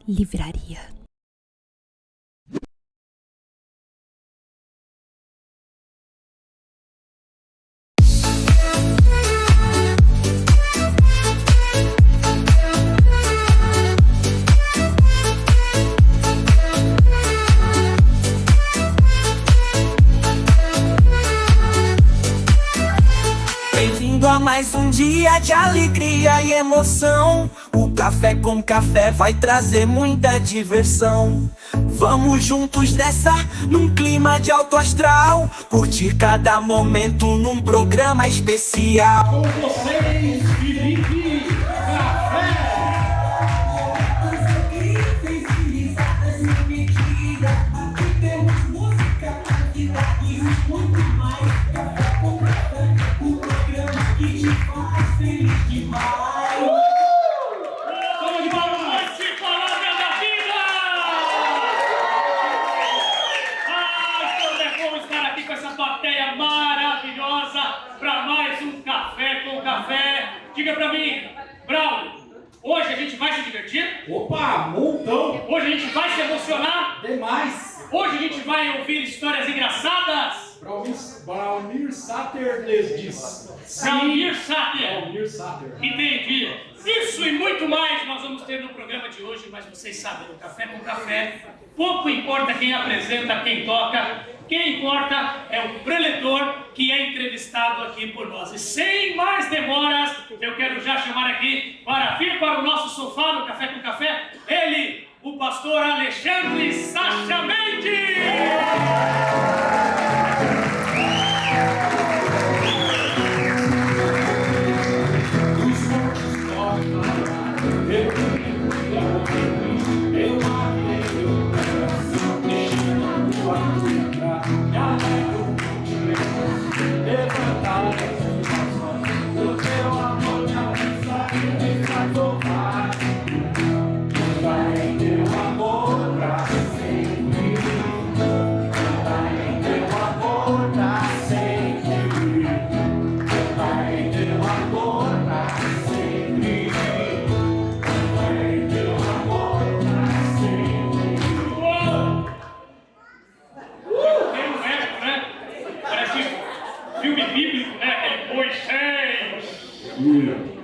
Livraria. Bem-vindo a mais um dia de alegria e emoção. O Café com Café vai trazer muita diversão. Vamos juntos nessa, num clima de alto astral, curtir cada momento num programa especial. Com vocês, Felipe Café! Risada sem medida. Aqui temos música, vida e muito mais. Café com Café, o programa que te faz feliz demais. Vamos de palmas, se palavra da vida! Como é bom estar aqui com essa plateia maravilhosa para mais um Café com Café. Diga pra mim, Braulio, hoje a gente vai se divertir? Opa, montão! Hoje a gente vai se emocionar? Demais! Hoje a gente vai ouvir histórias engraçadas? Braulio Sater lhes diz. Braulio Sater. Braulio Sater. Entendi. Isso e muito mais nós vamos ter no programa de hoje, mas vocês sabem, no Café com Café, pouco importa quem apresenta, quem toca, quem importa é o preletor que é entrevistado aqui por nós. E sem mais demoras, eu quero já chamar aqui para vir para o nosso sofá do Café com Café, ele, o pastor Alexandre Sacha Mendes!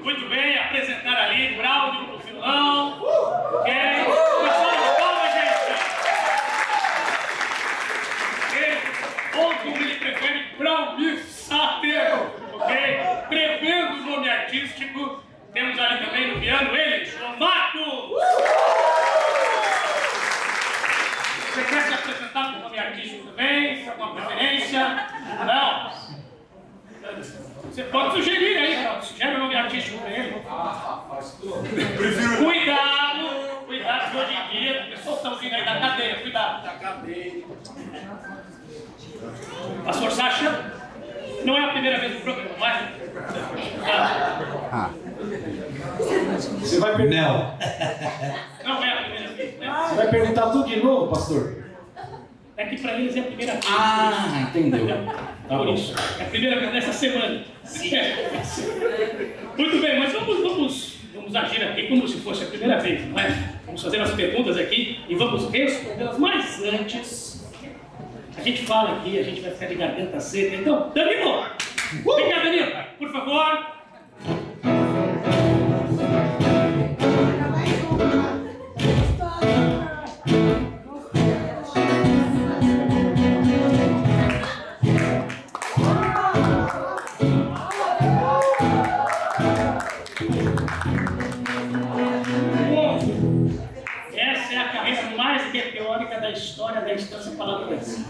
Muito bem, apresentar ali Braulio no violão. Ok? Pessoal, calma, gente. Ok? Ou como ele prefere, Braulio Sater. Ok? Prevendo o nome artístico. Temos ali também no piano ele, João Marcos. Você quer se apresentar com o nome artístico também? Alguma preferência? Não? Você pode sugerir aí, cara. Sugere o nome artístico pra ele. Prefiro. Cuidado que hoje em dia, o pessoal está vindo aí da cadeia, cuidado. Da cadeia. Pastor Sacha, não é a primeira vez no programa, mas... Você vai perguntar. Não é a primeira vez, né? Você vai perguntar tudo de novo, pastor? É que pra eles é a primeira vez. Ah, entendeu. Tá Por bom. isso, é a primeira vez nessa semana. Muito bem, mas vamos agir aqui como se fosse a primeira vez, não é? Vamos fazer as perguntas aqui e vamos respondê-las. Mas antes, a gente fala aqui, a gente vai ficar de garganta seca. Então, Danilo! Vem cá, Danilo, por favor. Essa é a carreira mais meteórica da história da Estância Palavrense.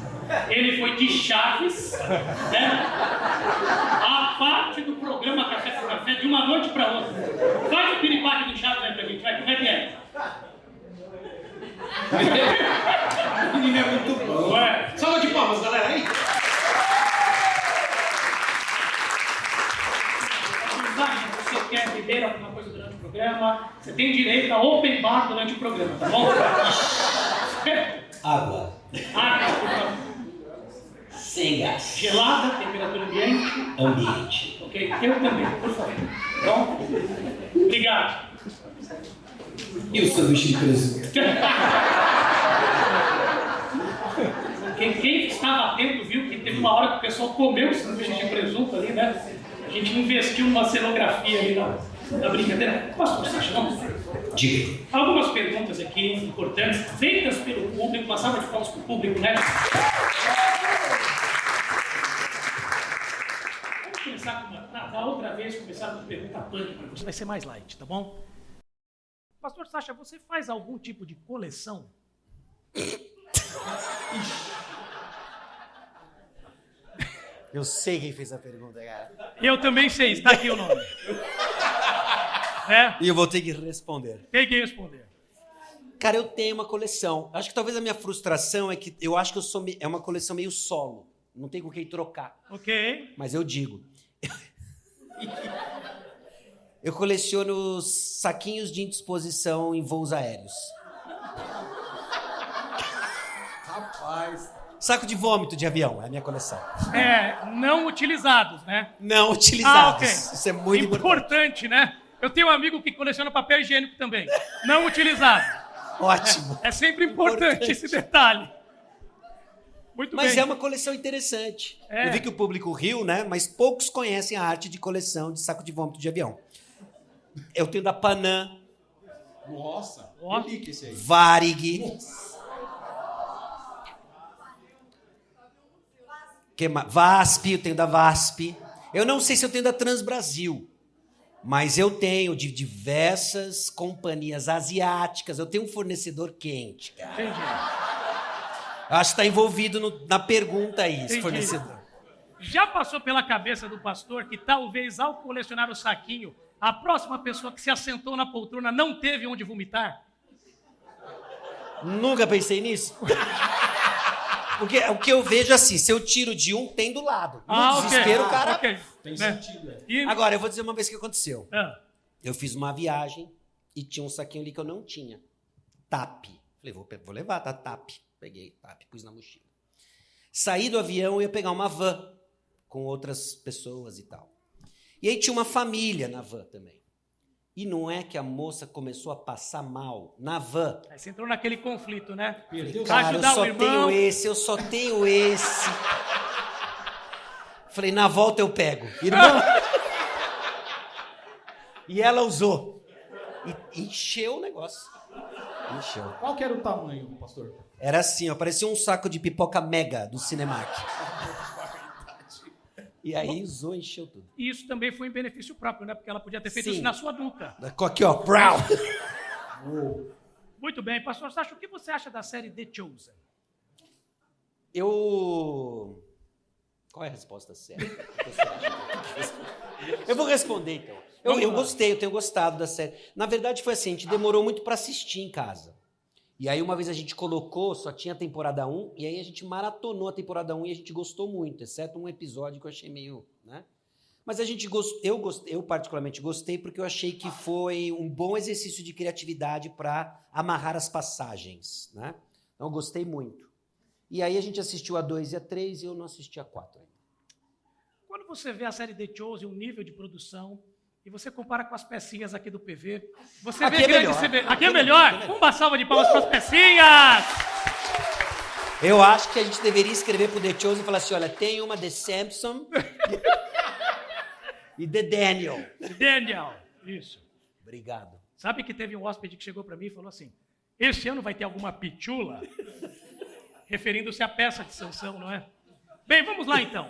Ele foi de Chaves, né? A parte do programa Café com Café, de uma noite para outra. Faz o piripaque de Chaves aí pra gente, vai, como é que é? O menino é muito bom. Ué. Salva de palmas, galera, aí. Você quer beber alguma coisa durante o programa? Você tem direito a open bar durante o programa, tá bom? Água. Água, por favor. Sem gás. Gelada, temperatura ambiente. Ambiente. Ok? Eu também, por favor. Pronto? Obrigado. E o sanduíche de presunto? Quem estava atento viu que teve uma hora que o pessoal comeu o sanduíche de presunto ali, né? A gente investiu numa cenografia ali na brincadeira. Pastor Sacha, vamos lá. Diga. Algumas perguntas aqui importantes, feitas pelo público, uma salva de palmas para o público, né? Vamos começar com da outra vez, começaram com pergunta punk para você. Vai ser mais light, tá bom? Pastor Sacha, você faz algum tipo de coleção? Eu sei quem fez a pergunta, cara. Eu também sei, está aqui o nome. E eu vou ter que responder. Tem que responder. Cara, eu tenho uma coleção. Acho que talvez a minha frustração é que eu acho que é uma coleção meio solo. Não tem com quem trocar. Ok. Mas eu digo. Eu coleciono saquinhos de indisposição em voos aéreos. Rapaz. Saco de vômito de avião, é a minha coleção. Não utilizados, né? Não utilizados. Ok. Isso é muito importante. Né? Eu tenho um amigo que coleciona papel higiênico também. Não utilizado. Ótimo. É sempre importante esse detalhe. Muito Mas bem. é uma coleção interessante. Eu vi que o público riu, né? Mas poucos conhecem a arte de coleção de saco de vômito de avião. Eu tenho da Panam. Nossa. Ó. Relíquia esse aí. Varig. VASP, eu tenho da VASP. Eu não sei se eu tenho da Transbrasil, mas eu tenho de diversas companhias asiáticas. Eu tenho um fornecedor quente, cara. Entendi. Eu acho que está envolvido na pergunta aí, esse Entendi. fornecedor. Já passou pela cabeça do pastor que talvez ao colecionar o saquinho, a próxima pessoa que se assentou na poltrona não teve onde vomitar? Nunca pensei nisso. Porque o que eu vejo assim, se eu tiro de um, tem do lado. No desespero, o cara... Okay. Tem Né? sentido, é. E... Agora, eu vou dizer uma vez que aconteceu. Eu fiz uma viagem e tinha um saquinho ali que eu não tinha. TAP. Falei, vou levar, tá? TAP. Peguei TAP, pus na mochila. Saí do avião e ia pegar uma van com outras pessoas e tal. E aí tinha uma família na van também. E não é que a moça começou a passar mal na van. Aí você entrou naquele conflito, né? Perdeu. Cara, eu ajudar o só irmão. tenho esse, eu só tenho esse. Falei, na volta eu pego. Irmão. E ela usou. E encheu o negócio. Encheu. Qual que era o tamanho, pastor? Era assim, ó, parecia um saco de pipoca mega do Cinemark. E aí usou e encheu tudo. E isso também foi em benefício próprio, né? Porque ela podia ter feito Sim. isso na sua nuca. Aqui, ó, brau. Muito bem. Pastor Sacha, o que você acha da série The Chosen? Qual é a resposta certa? O que você acha? Eu vou responder, então. Eu gostei, eu tenho gostado da série. Na verdade, foi assim, a gente demorou muito para assistir em casa. E aí, uma vez a gente colocou, só tinha a temporada 1, e aí a gente maratonou a temporada 1 e a gente gostou muito, exceto um episódio que eu achei meio, né? Mas a gente eu particularmente gostei porque eu achei que foi um bom exercício de criatividade para amarrar as passagens, né? Então, eu gostei muito. E aí a gente assistiu a 2 e a 3 e eu não assisti a 4 ainda. Quando você vê a série The Chosen, o nível de produção, e você compara com as pecinhas aqui do PV, você Aqui vê é grande... melhor. Aqui é melhor? Uma salva de palmas para as pecinhas! Eu acho que a gente deveria escrever pro The Chosen e falar assim, olha, tem uma The Samson e The Daniel. Daniel, isso. Obrigado. Sabe que teve um hóspede que chegou para mim e falou assim, esse ano vai ter alguma pitula? Referindo-se à peça de Sansão, não é? Bem, vamos lá então.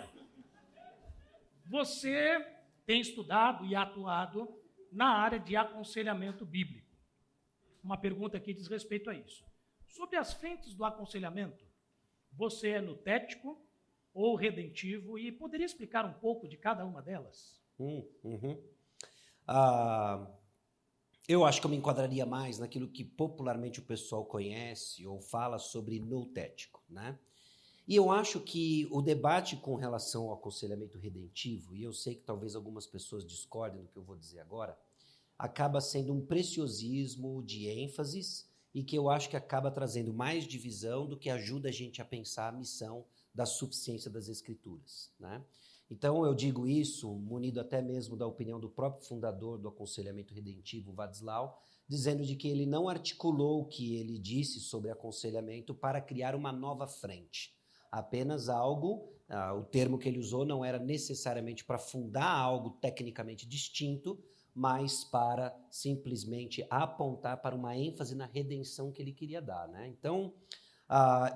Você tem estudado e atuado na área de aconselhamento bíblico. Uma pergunta aqui diz respeito a isso. Sobre as frentes do aconselhamento, você é nutético ou redentivo e poderia explicar um pouco de cada uma delas? Eu acho que eu me enquadraria mais naquilo que popularmente o pessoal conhece ou fala sobre nutético, né? E eu acho que o debate com relação ao aconselhamento redentivo, e eu sei que talvez algumas pessoas discordem do que eu vou dizer agora, acaba sendo um preciosismo de ênfases e que eu acho que acaba trazendo mais divisão do que ajuda a gente a pensar a missão da suficiência das Escrituras, né? Então, eu digo isso, munido até mesmo da opinião do próprio fundador do Aconselhamento Redentivo, Václav, dizendo de que ele não articulou o que ele disse sobre aconselhamento para criar uma nova frente. Apenas algo, o termo que ele usou não era necessariamente para fundar algo tecnicamente distinto, mas para simplesmente apontar para uma ênfase na redenção que ele queria dar, né? Então,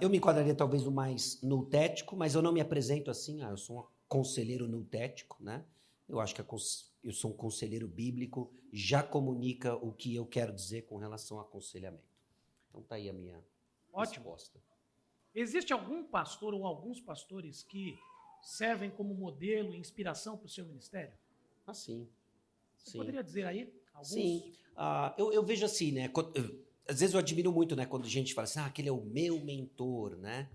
eu me enquadraria talvez o mais noutético, mas eu não me apresento assim, eu sou um conselheiro noutético, né? Eu acho que eu sou um conselheiro bíblico, já comunica o que eu quero dizer com relação ao aconselhamento. Então tá aí a minha resposta. Existe algum pastor ou alguns pastores que servem como modelo e inspiração para o seu ministério? Sim. Você poderia dizer aí alguns? Sim. Eu vejo assim, né? Às vezes eu admiro muito, né, quando a gente fala assim, aquele é o meu mentor, né?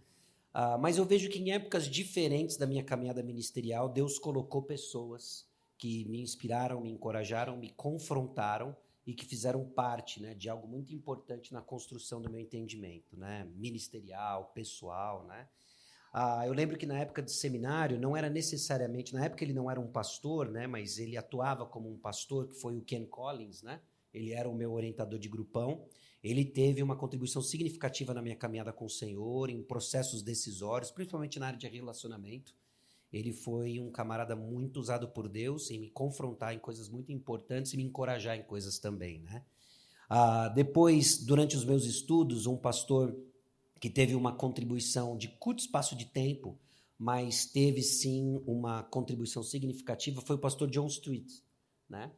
Mas eu vejo que em épocas diferentes da minha caminhada ministerial, Deus colocou pessoas que me inspiraram, me encorajaram, me confrontaram e que fizeram parte, né, de algo muito importante na construção do meu entendimento, né, ministerial, pessoal, né. Eu lembro que na época de seminário, não era necessariamente, na época ele não era um pastor, né, mas ele atuava como um pastor, que foi o Ken Collins, né, ele era o meu orientador de grupão. Ele teve uma contribuição significativa na minha caminhada com o Senhor, em processos decisórios, principalmente na área de relacionamento. Ele foi um camarada muito usado por Deus em me confrontar em coisas muito importantes e me encorajar em coisas também, né? Depois, durante os meus estudos, um pastor que teve uma contribuição de curto espaço de tempo, mas teve sim uma contribuição significativa, foi o pastor John Street, né?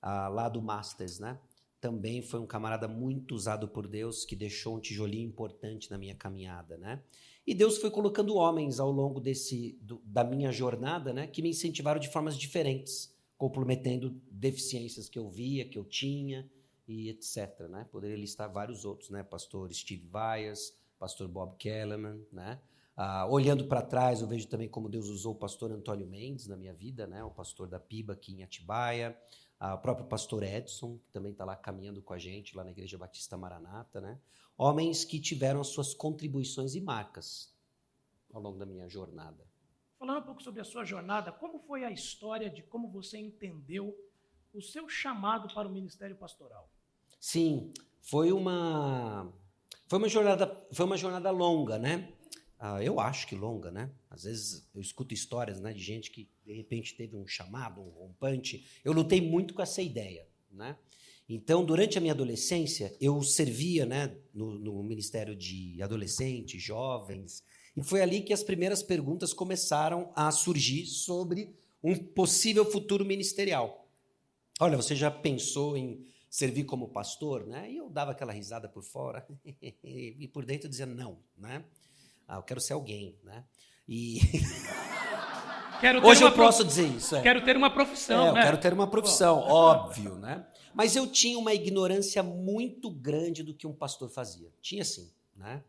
Lá do Masters, né? Também foi um camarada muito usado por Deus, que deixou um tijolinho importante na minha caminhada, né? E Deus foi colocando homens ao longo da minha jornada, né, que me incentivaram de formas diferentes, comprometendo deficiências que eu via, que eu tinha, e etc, né? Poderia listar vários outros, né? Pastor Steve Vias, pastor Bob Kellerman, né? Olhando para trás, eu vejo também como Deus usou o pastor Antônio Mendes na minha vida, né? O pastor da PIBA aqui em Atibaia, o próprio pastor Edson, que também está lá caminhando com a gente, lá na Igreja Batista Maranata, né? Homens que tiveram as suas contribuições e marcas ao longo da minha jornada. Falando um pouco sobre a sua jornada, como foi a história de como você entendeu o seu chamado para o ministério pastoral? Sim, foi uma jornada longa, né? Eu acho que longa, né? Às vezes eu escuto histórias, né, de gente que de repente teve um chamado, um rompante. Eu lutei muito com essa ideia, né? Então, durante a minha adolescência, eu servia, né, no Ministério de Adolescentes, Jovens, e foi ali que as primeiras perguntas começaram a surgir sobre um possível futuro ministerial. Olha, você já pensou em servir como pastor, né? E eu dava aquela risada por fora e por dentro dizia não, né? Eu quero ser alguém, né? E hoje eu posso dizer isso. Quero ter uma profissão, né? Eu quero ter uma profissão, óbvio, né? Mas eu tinha uma ignorância muito grande do que um pastor fazia. Tinha sim, né?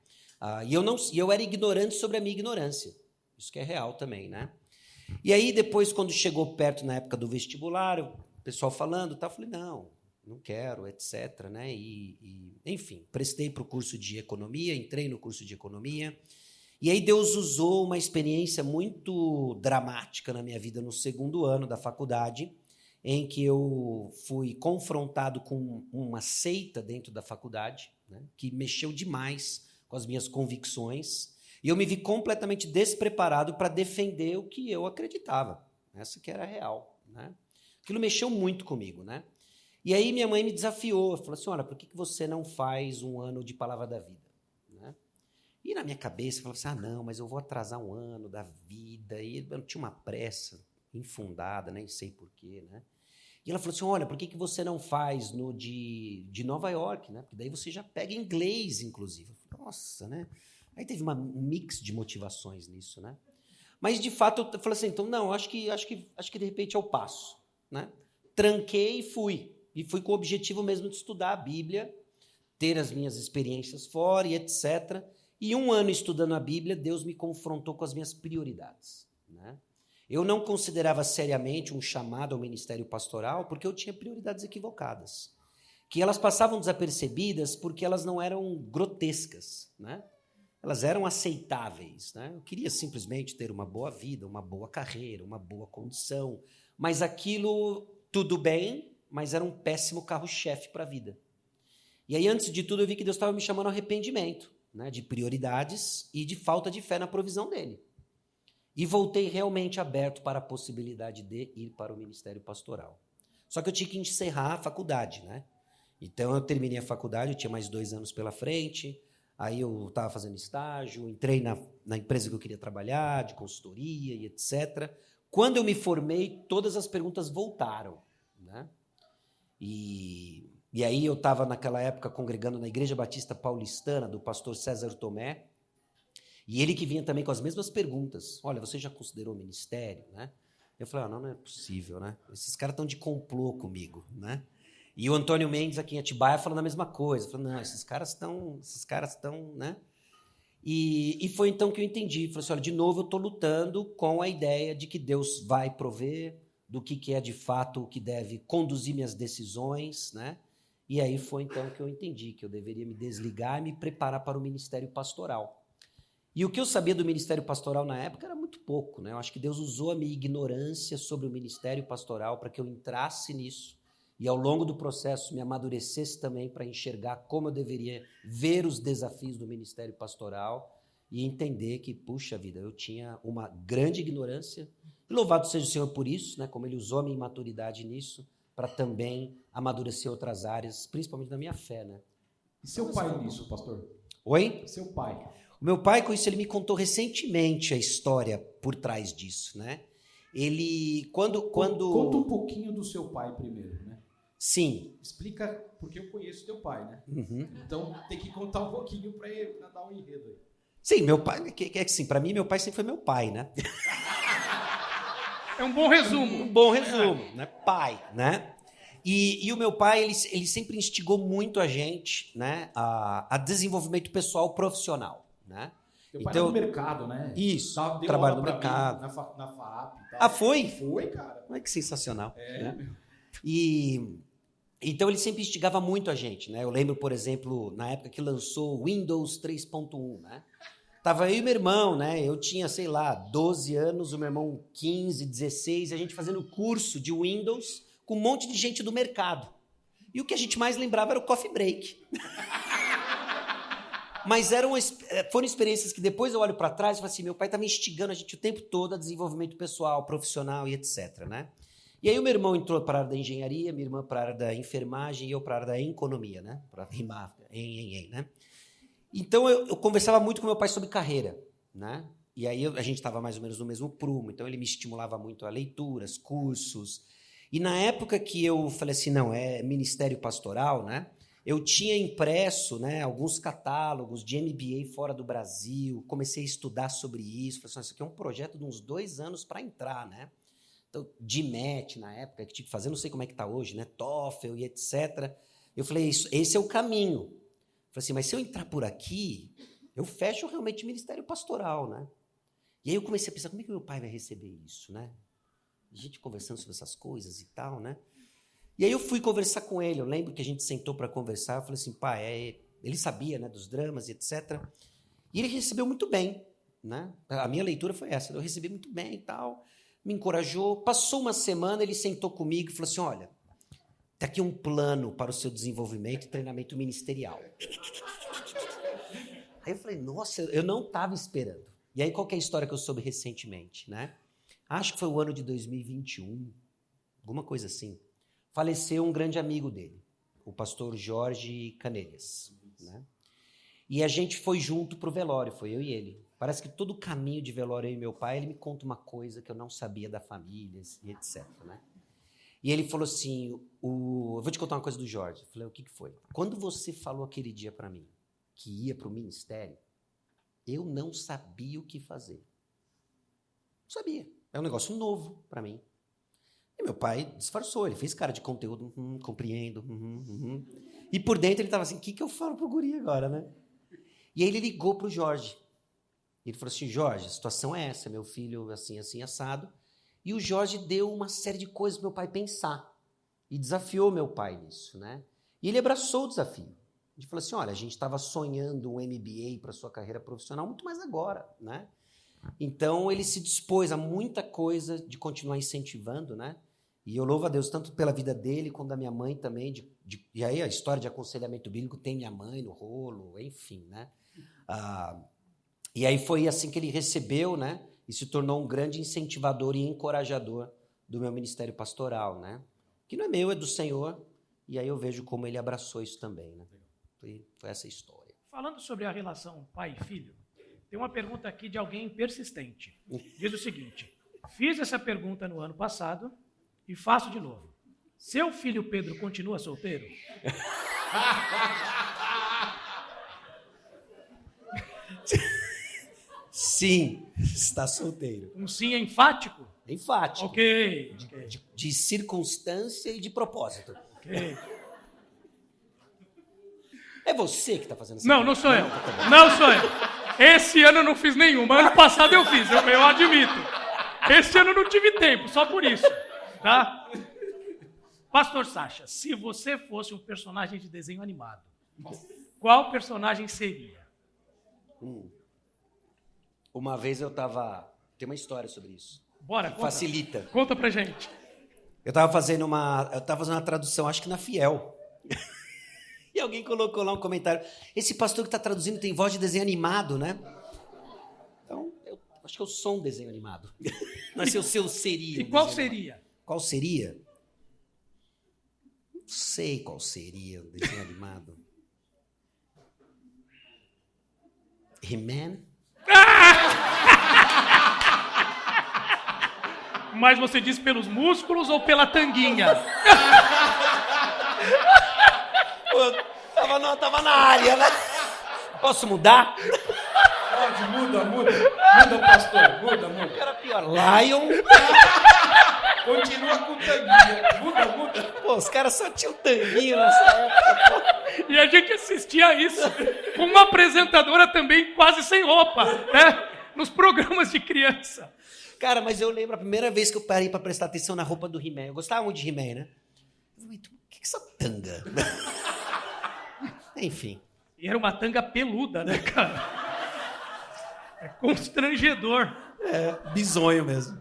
E eu era ignorante sobre a minha ignorância. Isso que é real também, né? E aí depois, quando chegou perto na época do vestibular, o pessoal falando, eu falei, não quero, etc, né? Enfim, prestei para o curso de economia, entrei no curso de economia. E aí Deus usou uma experiência muito dramática na minha vida no segundo ano da faculdade, em que eu fui confrontado com uma seita dentro da faculdade, né, que mexeu demais com as minhas convicções, e eu me vi completamente despreparado para defender o que eu acreditava, essa que era real, né? Aquilo mexeu muito comigo, né? E aí minha mãe me desafiou, falou assim, olha, por que você não faz um ano de Palavra da Vida? Né? E na minha cabeça, eu falava assim, não, mas eu vou atrasar um ano da vida, e eu tinha uma pressa infundada, nem sei porquê, né? E ela falou assim, olha, por que você não faz no de Nova York, né? Porque daí você já pega inglês, inclusive. Eu falei, nossa, né? Aí teve um mix de motivações nisso, né? Mas, de fato, eu falei assim, então, não, acho que de repente eu passo, né? Tranquei e fui. E fui com o objetivo mesmo de estudar a Bíblia, ter as minhas experiências fora e etc. E um ano estudando a Bíblia, Deus me confrontou com as minhas prioridades, né? Eu não considerava seriamente um chamado ao ministério pastoral porque eu tinha prioridades equivocadas, que elas passavam desapercebidas porque elas não eram grotescas, né? elas eram aceitáveis, né? Eu queria simplesmente ter uma boa vida, uma boa carreira, uma boa condição, mas aquilo, tudo bem, mas era um péssimo carro-chefe para a vida. E aí, antes de tudo, eu vi que Deus estava me chamando ao arrependimento, né? De prioridades e de falta de fé na provisão dele. E voltei realmente aberto para a possibilidade de ir para o ministério pastoral. Só que eu tinha que encerrar a faculdade, né? Então, eu terminei a faculdade, eu tinha mais 2 anos pela frente. Aí eu estava fazendo estágio, entrei na empresa que eu queria trabalhar, de consultoria e etc. Quando eu me formei, todas as perguntas voltaram, né? E aí eu estava, naquela época, congregando na Igreja Batista Paulistana, do pastor César Tomé, e ele que vinha também com as mesmas perguntas. Olha, você já considerou ministério, né? Eu falei, não é possível, né? Esses caras estão de complô comigo, né? E o Antônio Mendes, aqui em Atibaia, falando a mesma coisa. Falando, não, esses caras estão, né? E foi então que eu entendi. Falei assim, olha, de novo eu estou lutando com a ideia de que Deus vai prover, do que é de fato o que deve conduzir minhas decisões, né? E aí foi então que eu entendi que eu deveria me desligar e me preparar para o ministério pastoral. E o que eu sabia do ministério pastoral na época era muito pouco, né? Eu acho que Deus usou a minha ignorância sobre o ministério pastoral para que eu entrasse nisso e ao longo do processo me amadurecesse também para enxergar como eu deveria ver os desafios do ministério pastoral e entender que, puxa vida, eu tinha uma grande ignorância. E louvado seja o Senhor por isso, né? Como Ele usou a minha imaturidade nisso para também amadurecer outras áreas, principalmente da minha fé, né? E seu pai nisso, pastor? Oi? Seu pai. O meu pai, com isso, ele me contou recentemente a história por trás disso, né? Ele, quando... Conta um pouquinho do seu pai primeiro, né? Sim. Explica, porque eu conheço teu pai, né? Uhum. Então tem que contar um pouquinho para dar um enredo aí. Sim, meu pai, sim, para mim, meu pai sempre foi meu pai, né? É um bom resumo. Um bom resumo, né? Pai, né? E o meu pai, ele sempre instigou muito a gente, né? A desenvolvimento pessoal profissional, né? Teu pai Então, no mercado, né? Isso, Deu trabalho aula no pra mercado. mim, na FAAP e tal. Ah, foi? Foi, cara. Olha que sensacional. É, né? E então ele sempre instigava muito a gente, né? Eu lembro, por exemplo, na época que lançou o Windows 3.1, né? Tava eu e meu irmão, né? Eu tinha, sei lá, 12 anos, o meu irmão 15, 16, a gente fazendo curso de Windows com um monte de gente do mercado. E o que a gente mais lembrava era o coffee break. Mas foram experiências que depois eu olho para trás e falo assim, meu pai estava instigando a gente o tempo todo a desenvolvimento pessoal, profissional e etc, né? E aí o meu irmão entrou para a área da engenharia, minha irmã para a área da enfermagem e eu para a área da economia, né? Para rimar, né? Então eu conversava muito com meu pai sobre carreira, né? E aí a gente estava mais ou menos no mesmo prumo, então ele me estimulava muito a leituras, cursos. E na época que eu falei assim, não, é ministério pastoral, né? Eu tinha impresso, né, alguns catálogos de MBA fora do Brasil, comecei a estudar sobre isso, falei assim, isso aqui é um projeto de uns 2 anos para entrar, né? Então, GMAT na época, que tinha que fazer, não sei como é que está hoje, né? TOEFL e etc. Eu falei, esse é o caminho. Falei assim, mas se eu entrar por aqui, eu fecho realmente o ministério pastoral, né? E aí eu comecei a pensar, como é que meu pai vai receber isso, né? A gente conversando sobre essas coisas e tal, né? E aí eu fui conversar com ele, eu lembro que a gente sentou para conversar, eu falei assim, pai, ele sabia, né, dos dramas e etc. E ele recebeu muito bem, né? A minha leitura foi essa, eu recebi muito bem e tal, me encorajou. Passou uma semana, ele sentou comigo e falou assim, olha, tá aqui um plano para o seu desenvolvimento e treinamento ministerial. Aí eu falei, nossa, eu não estava esperando. E aí qual que é a história que eu soube recentemente, né? Acho que foi o ano de 2021, alguma coisa assim. Faleceu um grande amigo dele, o pastor Jorge Canelhas, né? E a gente foi junto para o velório, foi eu e ele. Parece que todo o caminho de velório, eu e meu pai, ele me conta uma coisa que eu não sabia da família e etc, né? E ele falou assim, eu vou te contar uma coisa do Jorge. Eu falei, o que foi? Quando você falou aquele dia para mim que ia para o ministério, eu não sabia o que fazer. Não sabia. É um negócio novo para mim. E meu pai disfarçou, ele fez cara de conteúdo, compreendo. E por dentro ele estava assim, o que eu falo pro guri agora, né? E aí ele ligou pro Jorge. Ele falou assim, Jorge, a situação é essa, meu filho assim, assim, assado. E o Jorge deu uma série de coisas para meu pai pensar. E desafiou meu pai nisso, né? E ele abraçou o desafio. Ele falou assim, olha, a gente estava sonhando um MBA para sua carreira profissional, muito mais agora, né? Então, ele se dispôs a muita coisa de continuar incentivando, né? E eu louvo a Deus tanto pela vida dele, quanto da minha mãe também. E aí a história de aconselhamento bíblico tem minha mãe no rolo, enfim, né? E aí foi assim que ele recebeu, né? E se tornou um grande incentivador e encorajador do meu ministério pastoral, né? Que não é meu, é do Senhor. E aí eu vejo como ele abraçou isso também, né? Foi essa história. Falando sobre a relação pai e filho, tem uma pergunta aqui de alguém persistente. Diz o seguinte: fiz essa pergunta no ano passado e faço de novo. Seu filho Pedro continua solteiro? Sim, está solteiro. Um sim enfático? Enfático. Ok. De circunstância e de propósito. Ok. É você que está fazendo essa Não, não sou eu. Não sou eu. Esse ano eu não fiz nenhuma. Ano passado eu fiz, eu admito. Esse ano eu não tive tempo, só por isso. Tá? Pastor Sacha, se você fosse um personagem de desenho animado, qual personagem seria? Uma vez eu estava... Tem uma história sobre isso. Bora, conta. Facilita. Conta pra gente. Eu estava fazendo uma tradução, acho que na Fiel. E alguém colocou lá um comentário. Esse pastor que está traduzindo tem voz de desenho animado, né? Então, eu acho que eu sou um desenho animado. Não sei se eu seria. E qual seria? Animado. Qual seria? Não sei qual seria um desenho animado. He-Man? Mas você diz pelos músculos ou pela tanguinha? Pô, tava na área, né? Posso mudar? Pode, muda. Muda, pastor. Muda. Era pior. Lion. Continua com tanguinha. Muda. Pô, os caras só tinham tanguinho nessa época, pô. E a gente assistia isso com uma apresentadora também quase sem roupa, né? Nos programas de criança. Cara, mas eu lembro a primeira vez que eu parei pra prestar atenção na roupa do He-Man. Eu gostava muito de He-Man, né? Eu falei, o que é essa tanga? Enfim. E era uma tanga peluda, né, cara? É constrangedor. É, bizonho mesmo.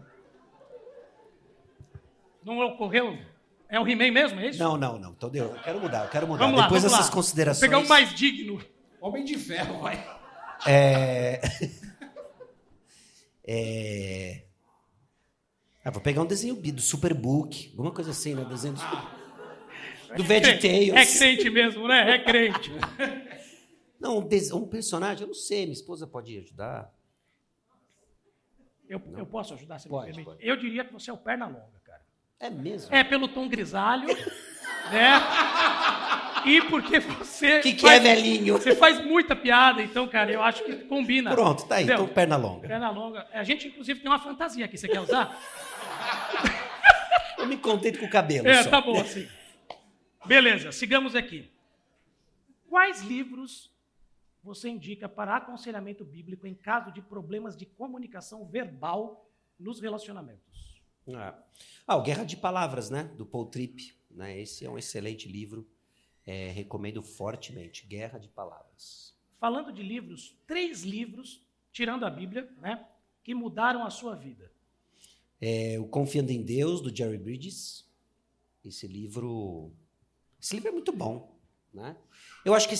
Não ocorreu? É o He-Man mesmo, é isso? Não. Então deu. Eu quero mudar. Vamos lá, Depois vamos dessas lá. considerações... Vou pegar um mais digno. Homem de ferro, vai. Vou pegar um desenho do Superbook, alguma coisa assim, né? Desenho do VeggieTales. É crente mesmo, né? É crente. Não, um personagem, eu não sei, minha esposa pode ajudar. Eu posso ajudar, se me Pode, permite? pode. Eu diria que você é o Pernalonga, cara. É mesmo? É pelo tom grisalho, né? E porque você... Que é velhinho? Você faz muita piada, então, cara, eu acho que combina. Pronto, tá aí, Entendeu? então perna longa. Perna longa. A gente, inclusive, tem uma fantasia aqui, você quer usar? Eu me contento com o cabelo só. Tá bom, assim. Beleza, sigamos aqui. Quais livros você indica para aconselhamento bíblico em caso de problemas de comunicação verbal nos relacionamentos? O Guerra de Palavras, né? Do Paul Tripp. Né? Esse é um excelente livro. Recomendo fortemente. Guerra de Palavras. Falando de livros, 3 livros, tirando a Bíblia, né? Que mudaram a sua vida. O Confiando em Deus, do Jerry Bridges. Esse livro é muito bom. Né? Eu acho que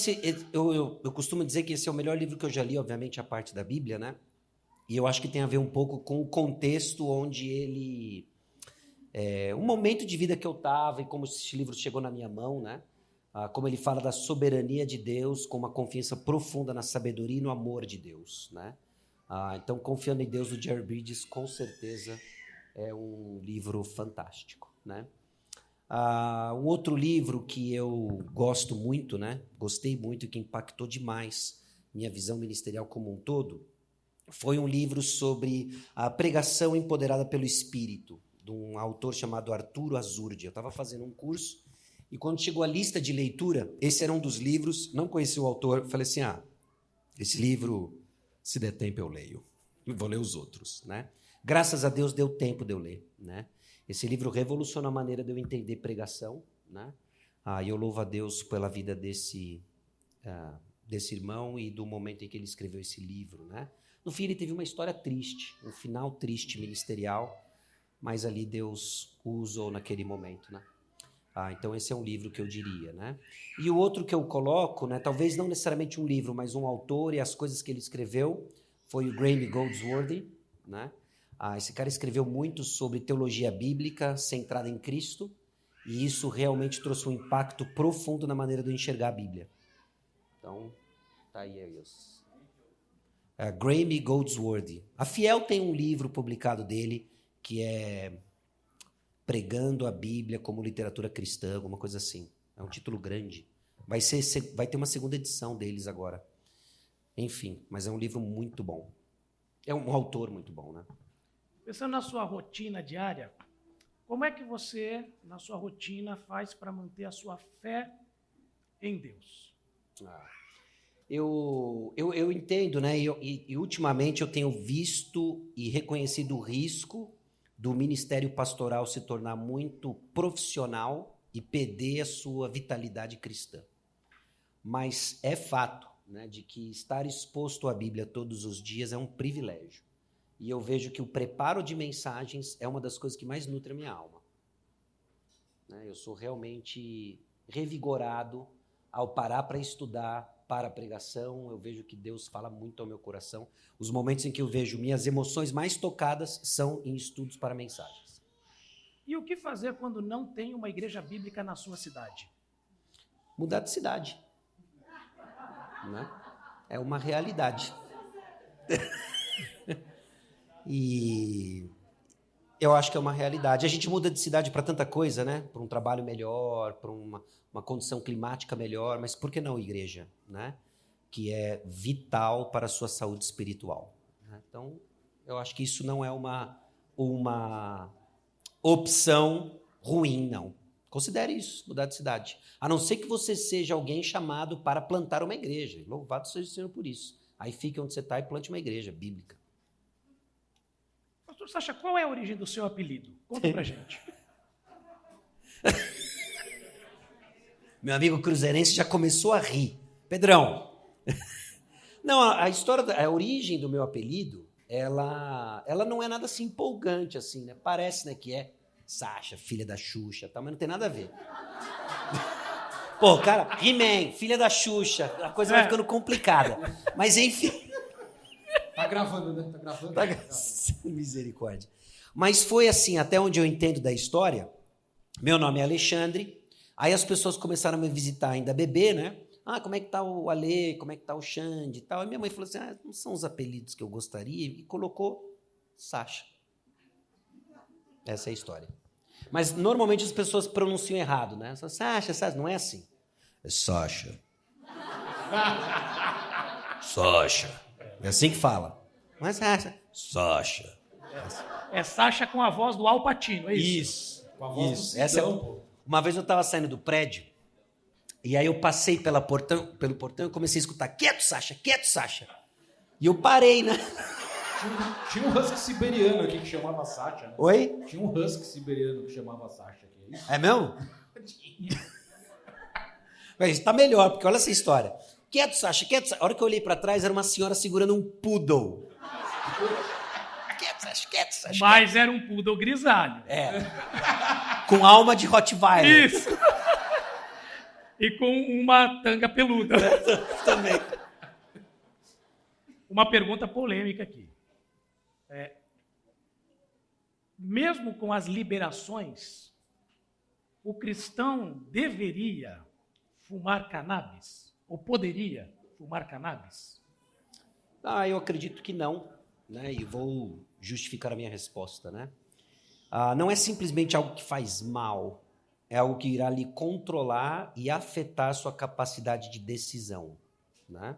eu costumo dizer que esse é o melhor livro que eu já li, obviamente, a parte da Bíblia, né? E eu acho que tem a ver um pouco com o contexto onde ele... um momento de vida que eu estava e como esse livro chegou na minha mão, né? Como ele fala da soberania de Deus, com uma confiança profunda na sabedoria e no amor de Deus, né? Então, Confiando em Deus, do Jerry Bridges, com certeza é um livro fantástico, né? Um outro livro que eu gosto muito, né? Gostei muito e que impactou demais minha visão ministerial como um todo, foi um livro sobre a pregação empoderada pelo Espírito, de um autor chamado Arturo Azurdia. Eu estava fazendo um curso e quando chegou a lista de leitura, esse era um dos livros, não conheci o autor, falei assim, esse livro, se der tempo eu leio, e vou ler os outros, né? Graças a Deus deu tempo de eu ler, né? Esse livro revolucionou a maneira de eu entender pregação, né? E eu louvo a Deus pela vida desse desse irmão e do momento em que ele escreveu esse livro, né? No fim, ele teve uma história triste, um final triste ministerial, mas ali Deus o usou naquele momento, né? Então esse é um livro que eu diria, né? E o outro que eu coloco, né, talvez não necessariamente um livro, mas um autor e as coisas que ele escreveu, foi o Graham Goldsworthy, né? Esse cara escreveu muito sobre teologia bíblica centrada em Cristo, e isso realmente trouxe um impacto profundo na maneira de eu enxergar a Bíblia. Então, tá aí isso. Graham Goldsworthy. A Fiel tem um livro publicado dele que é Pregando a Bíblia como Literatura Cristã, alguma coisa assim. É um título grande. Vai ter uma segunda edição deles agora. Enfim, mas é um livro muito bom. É um autor muito bom, né? Pensando na sua rotina diária, como é que você, na sua rotina, faz para manter a sua fé em Deus? Eu entendo, né? E ultimamente eu tenho visto e reconhecido o risco do ministério pastoral se tornar muito profissional e perder a sua vitalidade cristã. Mas é fato, né, de que estar exposto à Bíblia todos os dias é um privilégio. E eu vejo que o preparo de mensagens é uma das coisas que mais nutre a minha alma. Né? Eu sou realmente revigorado ao parar para estudar, para a pregação. Eu vejo que Deus fala muito ao meu coração. Os momentos em que eu vejo minhas emoções mais tocadas são em estudos para mensagens. E o que fazer quando não tem uma igreja bíblica na sua cidade? Mudar de cidade. Né? É uma realidade. E eu acho que é uma realidade. A gente muda de cidade para tanta coisa, né? Para um trabalho melhor, para uma condição climática melhor, mas por que não igreja, né? Que é vital para a sua saúde espiritual. Né? Então, eu acho que isso não é uma opção ruim, não. Considere isso, mudar de cidade. A não ser que você seja alguém chamado para plantar uma igreja. Louvado seja o Senhor por isso. Aí fique onde você está e plante uma igreja bíblica. Pastor Sacha, qual é a origem do seu apelido? Conta pra gente. Meu amigo cruzeirense já começou a rir. Pedrão. Não, a origem do meu apelido, ela não é nada assim empolgante, assim, né? Parece, né, que é Sacha, filha da Xuxa, tá? Mas não tem nada a ver. Pô, cara, He-Man, filha da Xuxa, a coisa vai ficando complicada. Mas enfim. Tá gravando, né? Tá gravando. Misericórdia. Mas foi assim, até onde eu entendo da história, meu nome é Alexandre, aí as pessoas começaram a me visitar ainda bebê, né? Como é que tá o Ale, como é que tá o Xande e tal. Aí minha mãe falou assim, não são os apelidos que eu gostaria, e colocou Sacha. Essa é a história. Mas normalmente as pessoas pronunciam errado, né? Sacha, não é assim. É Sacha. Sacha. É assim que fala. Não é Sacha. Sacha. É Sacha com a voz do Al Pacino, é isso? Isso. Com a voz Isso. do Sidão, pô. Uma vez eu estava saindo do prédio, e aí eu passei pelo portão e comecei a escutar, quieto, Sacha, quieto, Sacha. E eu parei, né? Tinha um husky siberiano aqui que chamava Sacha, né? Oi? Tinha um husky siberiano que chamava Sacha aqui, é isso? É mesmo? Mas tá melhor, porque olha essa história. Quieto, Sacha, quieto, Sacha. A hora que eu olhei pra trás, era uma senhora segurando um poodle. Quieto, Sacha, quieto, Sacha. Mas era um poodle grisalho. É. Com alma de Rottweiler. Isso. E com uma tanga peluda. Também. Uma pergunta polêmica aqui. Mesmo com as liberações, o cristão deveria fumar cannabis? Ou poderia fumar cannabis? Eu acredito que não, né? E vou justificar a minha resposta, né? Não é simplesmente algo que faz mal, é algo que irá lhe controlar e afetar a sua capacidade de decisão, né?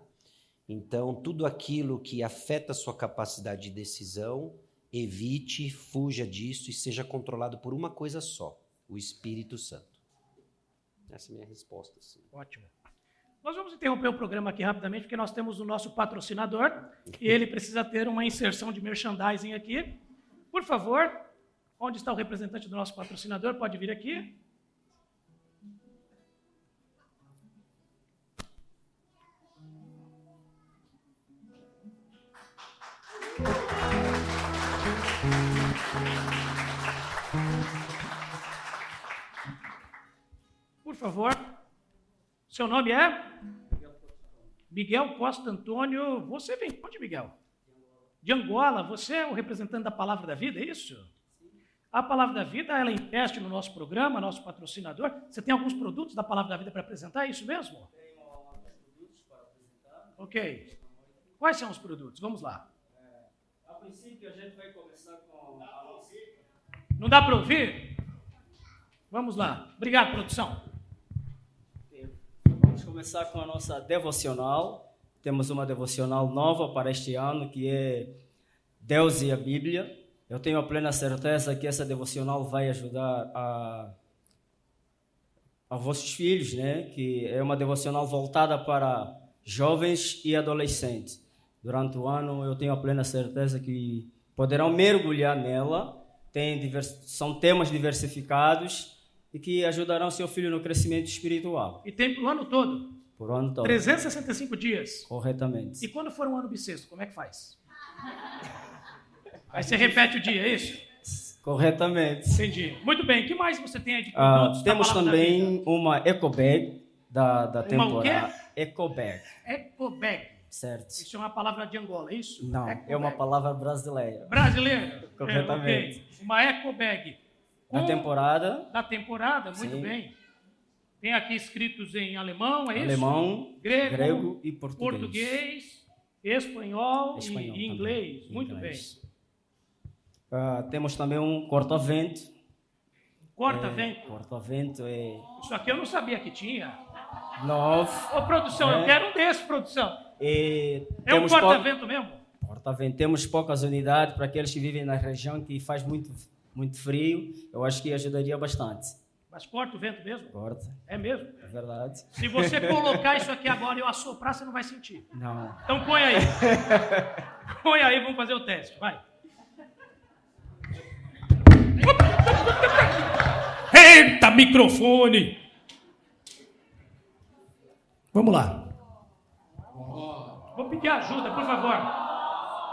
Então, tudo aquilo que afeta a sua capacidade de decisão, evite, fuja disso e seja controlado por uma coisa só, o Espírito Santo. Essa é a minha resposta. Sim. Ótimo. Nós vamos interromper o programa aqui rapidamente, porque nós temos o nosso patrocinador e ele precisa ter uma inserção de merchandising aqui. Por favor, onde está o representante do nosso patrocinador? Pode vir aqui. Por favor. Seu nome é? Miguel Costa Antônio. Você vem de onde, Miguel? De Angola. Você é o representante da Palavra da Vida, é isso? A Palavra da Vida, ela investe no nosso programa, nosso patrocinador. Você tem alguns produtos da Palavra da Vida para apresentar, é isso mesmo? Tenho alguns produtos para apresentar. Ok. Quais são os produtos? Vamos lá. A princípio, a gente vai começar com a nossa... Não dá para ouvir? Vamos lá. Obrigado, produção. Vamos começar com a nossa devocional. Temos uma devocional nova para este ano, que é Deus e a Bíblia. Eu tenho a plena certeza que essa devocional vai ajudar a vossos filhos, né? Que é uma devocional voltada para jovens e adolescentes. Durante o ano, eu tenho a plena certeza que poderão mergulhar nela. São temas diversificados e que ajudarão seu filho no crescimento espiritual. E tem para o ano todo? Por ano todo. 365 dias. Corretamente. E quando for um ano bissexto, como é que faz? Aí você repete o dia, é isso? Corretamente. Entendi. Muito bem. O que mais você tem aí de produtos? Temos também uma ecobag da temporada. O quê? Ecobag. Ecobag. Certo. Isso é uma palavra de Angola, é isso? Não, Ecobag. é uma palavra brasileira. Brasileira? Corretamente. Ok. Uma ecobag. Da temporada. Da temporada, muito Sim. bem. Tem aqui escritos em alemão, é isso? Alemão, Grego, grego e português. Português, espanhol Espanhol e inglês. também. Muito Inglês. Temos também um corta-vento. bem. Corta-vento. Corta-vento é Isso aqui eu não sabia que tinha. novo. Ô, produção, eu quero um desses, produção. E É um temos corta-vento mesmo? Corta-vento. Temos poucas unidades para aqueles que vivem na região que faz muito frio. Eu acho que ajudaria bastante. Mas corta o vento mesmo? Corta, É mesmo? é verdade. Se você colocar isso aqui agora e eu assoprar, você não vai sentir. Não. Então põe aí. Põe aí, vamos fazer o teste. Vai. Eita, microfone! Vamos lá. Vou pedir ajuda, por favor.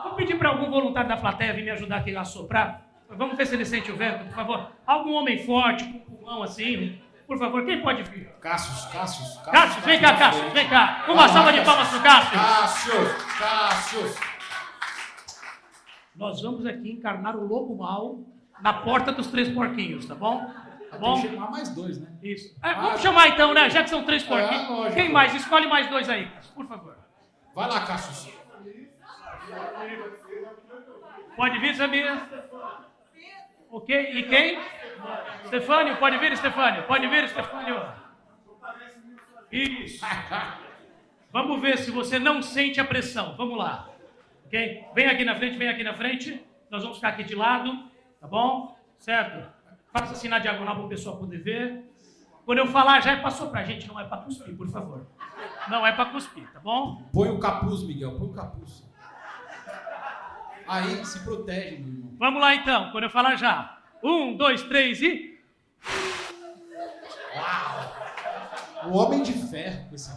Vou pedir para algum voluntário da plateia vir me ajudar aqui a assoprar. Vamos ver se ele sente o vento, por favor. Algum homem forte, com pulmão assim. Por favor, quem pode vir? Cássius. Cássio, vem cá, Cássio, vem cá. Uma salva de palmas pro Cássio. Cássius. Nós vamos aqui encarnar o lobo mau na porta dos 3 porquinhos, tá bom? Tá bom? Tem que chamar mais 2, né? Isso. Vamos chamar então, né? Já que são 3 porquinhos. lógico. Quem mais? Escolhe mais 2 aí, por favor. Vai lá, Cássius. Pode vir, Samir. Ok, e quem? Stefânio, pode vir, Stefânio. Pode vir, Stefânio. Isso. Vamos ver se você não sente a pressão. Vamos lá. Ok? Vem aqui na frente. Nós vamos ficar aqui de lado, tá bom? Certo? Faça assim na diagonal para o pessoal poder ver. Quando eu falar, já é para soprar. Gente, não é para cuspir, por favor. Não é para cuspir, tá bom? Põe o capuz, Miguel. Põe o capuz. Aí se protege, meu irmão. Vamos lá então, quando eu falar já. 1, 2, 3 e... O homem de ferro com esse...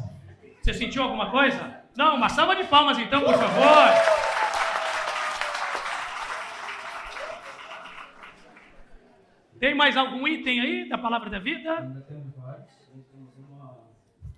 Você sentiu alguma coisa? Não, uma salva de palmas então, por favor. Tem mais algum item aí da Palavra da Vida?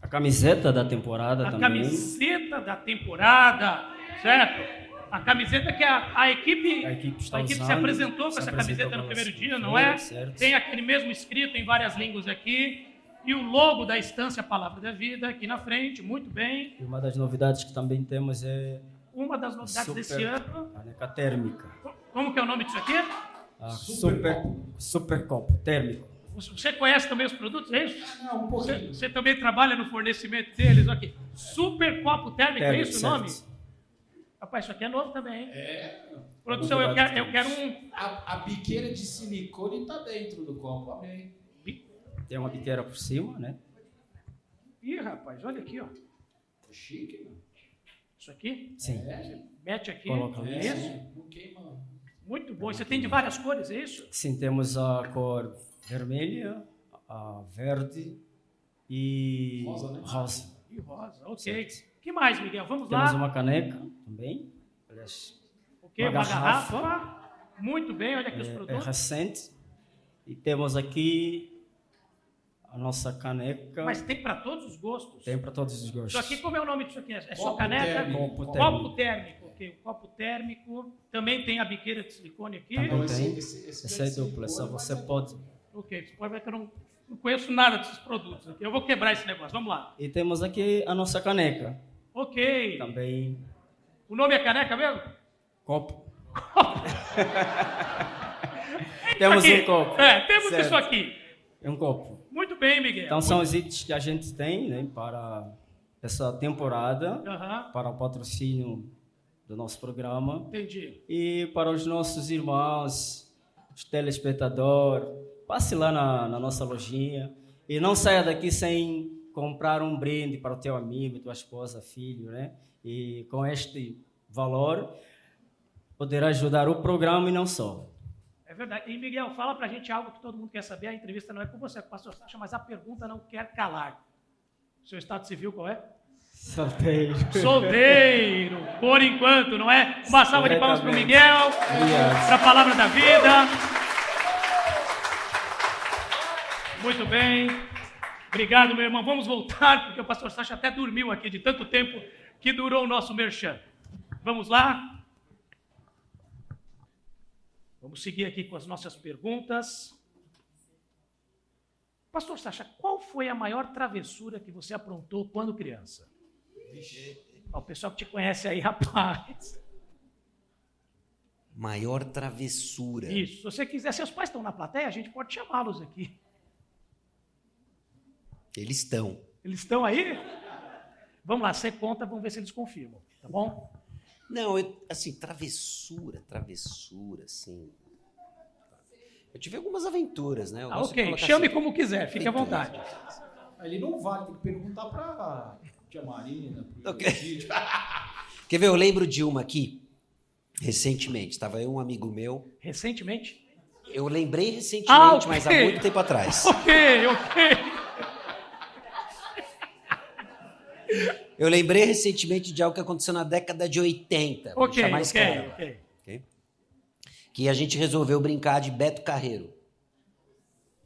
A camiseta da temporada A também. camiseta da temporada, certo? A camiseta que a equipe está se usando, apresentou com se essa apresentou camiseta no com primeiro essa dia, não feira, é? certo. Tem aquele mesmo escrito em várias línguas aqui. E o logo da Estância Palavra da Vida aqui na frente, muito bem. E uma das novidades que também temos é Uma das novidades desse ano. a caneca térmica. Como que é o nome disso aqui? A super copo térmico. Você conhece também os produtos, é isso? Não, um pouquinho. Você também trabalha no fornecimento deles, aqui. Super copo térmico, é Térmico, isso o certo. nome? Rapaz, isso aqui é novo também, hein? É. Produção, eu quero um... A biqueira de silicone tá dentro do copo. Amém. Tem uma biqueira por cima, né? Ih, rapaz, olha aqui, ó. Chique, mano. Isso aqui, Sim. mete aqui. Coloca É, Isso. não queima. Muito bom. E você tem de várias cores, é isso? Sim, temos a cor vermelha, a verde e Rosa, né? rosa. E rosa, ok. O que mais, Miguel? Vamos Temos lá. uma caneca também. Aliás, Ok, uma garrafa. Muito bem, olha aqui os É produtos. recente. E temos aqui a nossa caneca. Mas tem para todos os gostos. Tem para todos os gostos. Isso aqui, como é o nome disso aqui? É só Copo caneca? térmico. Copo térmico. Ok, o copo térmico. Também tem a biqueira de silicone aqui. Também Então, tem. esse Essa é dupla, só você pode. Ok, você pode ver que eu não conheço nada desses produtos aqui. Eu vou quebrar esse negócio, vamos lá. E temos aqui a nossa caneca. Ok. Também O nome é caneca mesmo? copo. Temos Aqui. um copo. Temos Certo. isso aqui. É um copo. Muito bem, Miguel. Então são os itens que a gente tem, né, para essa temporada, Aham, para o patrocínio do nosso programa entendi. e para os nossos irmãos, os telespectadores. Passe lá na nossa lojinha e não saia daqui sem comprar um brinde para o teu amigo, tua esposa, filho, né? E com este valor poderá ajudar o programa e não só. É verdade. E, Miguel, fala pra gente algo que todo mundo quer saber. A entrevista não é com você, é com o pastor Sacha, mas a pergunta não quer calar. Seu estado civil qual é? Solteiro. Solteiro, por enquanto, não é? Uma salva de palmas para o Miguel, Obrigado. para a Palavra da Vida. Muito bem. Obrigado, meu irmão. Vamos voltar, porque o pastor Sacha até dormiu aqui de tanto tempo que durou o nosso merchan. Vamos lá? Vamos seguir aqui com as nossas perguntas. Pastor Sacha, qual foi a maior travessura que você aprontou quando criança? O pessoal que te conhece aí, rapaz. Maior travessura. Isso. Se você quiser, seus pais estão na plateia, a gente pode chamá-los aqui. Eles estão. Eles estão aí? Vamos lá, você conta, vamos ver se eles confirmam, tá bom? Não, assim, travessura, assim. Eu tive algumas aventuras, né? Eu gosto de Ok, colocar chame assim, como quiser, fique à aventuras. vontade. Ali não vale, tem que perguntar pra tia Marina, pro Ok. Egídio. Quer ver? Eu lembro de uma aqui, recentemente. Estava eu e um amigo meu. Recentemente? Eu lembrei recentemente, ok. mas há muito tempo atrás. Ok. Eu lembrei recentemente de algo que aconteceu na década de 80. Vou Ok, deixar mais claro. ok. Ok? Que a gente resolveu brincar de Beto Carreiro.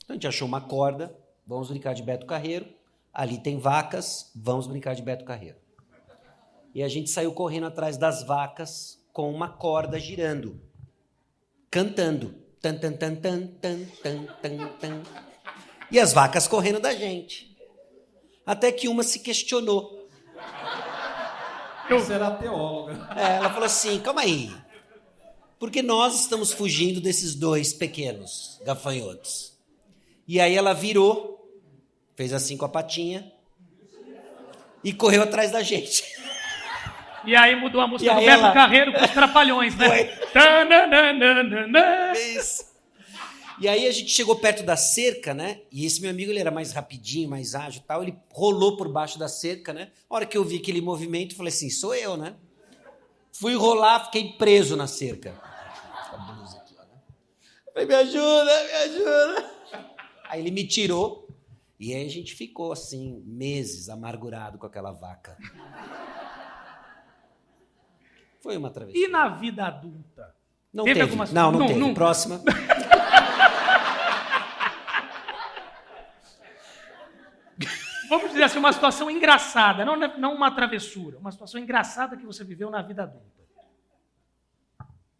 Então a gente achou uma corda, vamos brincar de Beto Carreiro. Ali tem vacas, vamos brincar de Beto Carreiro. E a gente saiu correndo atrás das vacas com uma corda girando, cantando. Tan, tan, tan, tan, tan, tan, tan, tan. E as vacas correndo da gente. Até que uma se questionou. Você era teóloga. Ela falou assim, calma aí. Porque nós estamos fugindo desses dois pequenos gafanhotos. E aí ela virou, fez assim com a patinha e correu atrás da gente. E aí mudou a música E do aí Beto ela- Carreiro com os Trapalhões, né? Foi. Tananana. Isso. E aí a gente chegou perto da cerca, né? E esse meu amigo, ele era mais rapidinho, mais ágil e tal. Ele rolou por baixo da cerca, né? A hora que eu vi aquele movimento, eu falei assim, sou eu, né? Fui rolar, fiquei preso na cerca. A blusa aqui, ó, né? Falei, me ajuda. Aí ele me tirou. E aí a gente ficou, assim, meses amargurado com aquela vaca. Foi uma travessia. E na vida adulta? Não teve teve. algumas- Não Não, teve. nunca. Próxima. Vamos dizer assim, uma situação engraçada, não uma travessura, uma situação engraçada que você viveu na vida adulta.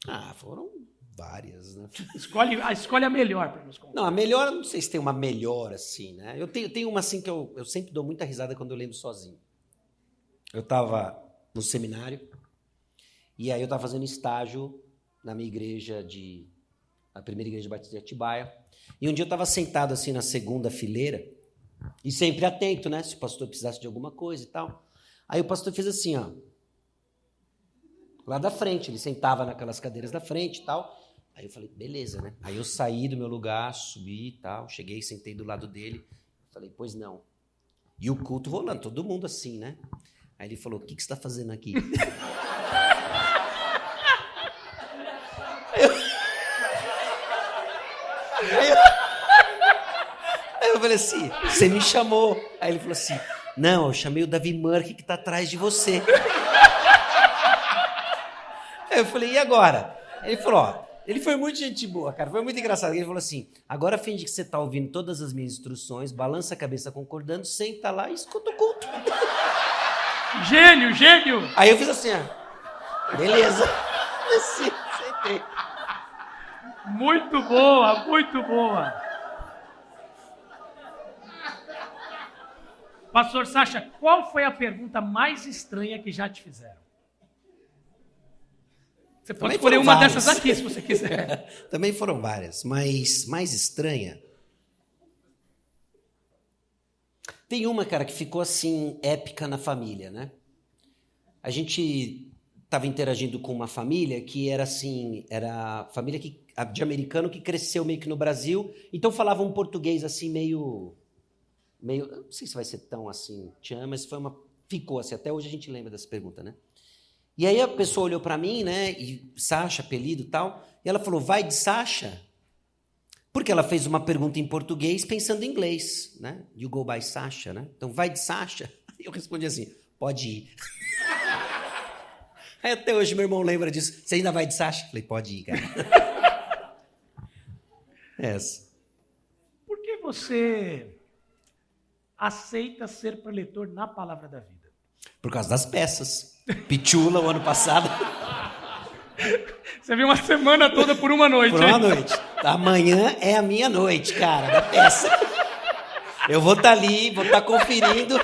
Ah, foram várias, né? Escolhe a melhor para nos contar. Não, a melhor, eu não sei se tem uma melhor assim, né? Eu tenho uma assim que eu sempre dou muita risada quando eu lembro sozinho. Eu estava no seminário e aí eu estava fazendo estágio na minha igreja a primeira igreja batista de Atibaia. E um dia eu estava sentado assim na segunda fileira e sempre atento, né? Se o pastor precisasse de alguma coisa e tal. Aí o pastor fez assim, ó. Lá da frente, ele sentava naquelas cadeiras da frente e tal. Aí eu falei, beleza, né? Aí eu saí do meu lugar, subi e tal, cheguei, sentei do lado dele. Falei, pois não. E o culto rolando, todo mundo assim, né? Aí ele falou, o que você está fazendo aqui? Aí eu falei assim, você me chamou. Aí ele falou assim, não, eu chamei o Davi Murk que está atrás de você. Aí eu falei, e agora? Aí ele falou, ó, Ele foi muito gente boa, cara. Foi muito engraçado. Ele falou assim, agora finge que você tá ouvindo todas as minhas instruções, balança a cabeça concordando, senta lá e escuta o culto. Gênio, gênio! Aí eu fiz assim, ó. Beleza. Assim, sentei. Muito boa, muito boa. Pastor Sacha, qual foi a pergunta mais estranha que já te fizeram? Você pode Também escolher foram uma várias. dessas aqui, se você quiser. Também foram várias, mas mais estranha. Tem uma, cara, que ficou assim, épica na família, né? A gente estava interagindo com uma família que era assim, era família de americano que cresceu meio que no Brasil, então falava um português assim meio, eu não sei se vai ser tão assim, mas ficou assim, até hoje a gente lembra dessa pergunta, né? E aí a pessoa olhou para mim, né, e Sacha, apelido e tal, e ela falou, vai de Sacha? Porque ela fez uma pergunta em português pensando em inglês, né? You go by Sacha, né? Então, vai de Sacha? Eu respondi assim, pode ir. Aí até hoje meu irmão lembra disso. Você ainda vai de Sacha? Falei, pode ir, cara. Essa. Por que você aceita ser preletor na Palavra da Vida? Por causa das peças. Pichula, o ano passado. Você viu uma semana toda por uma noite. Por uma noite. Amanhã é a minha noite, cara, da peça. Eu vou estar ali, vou estar conferindo.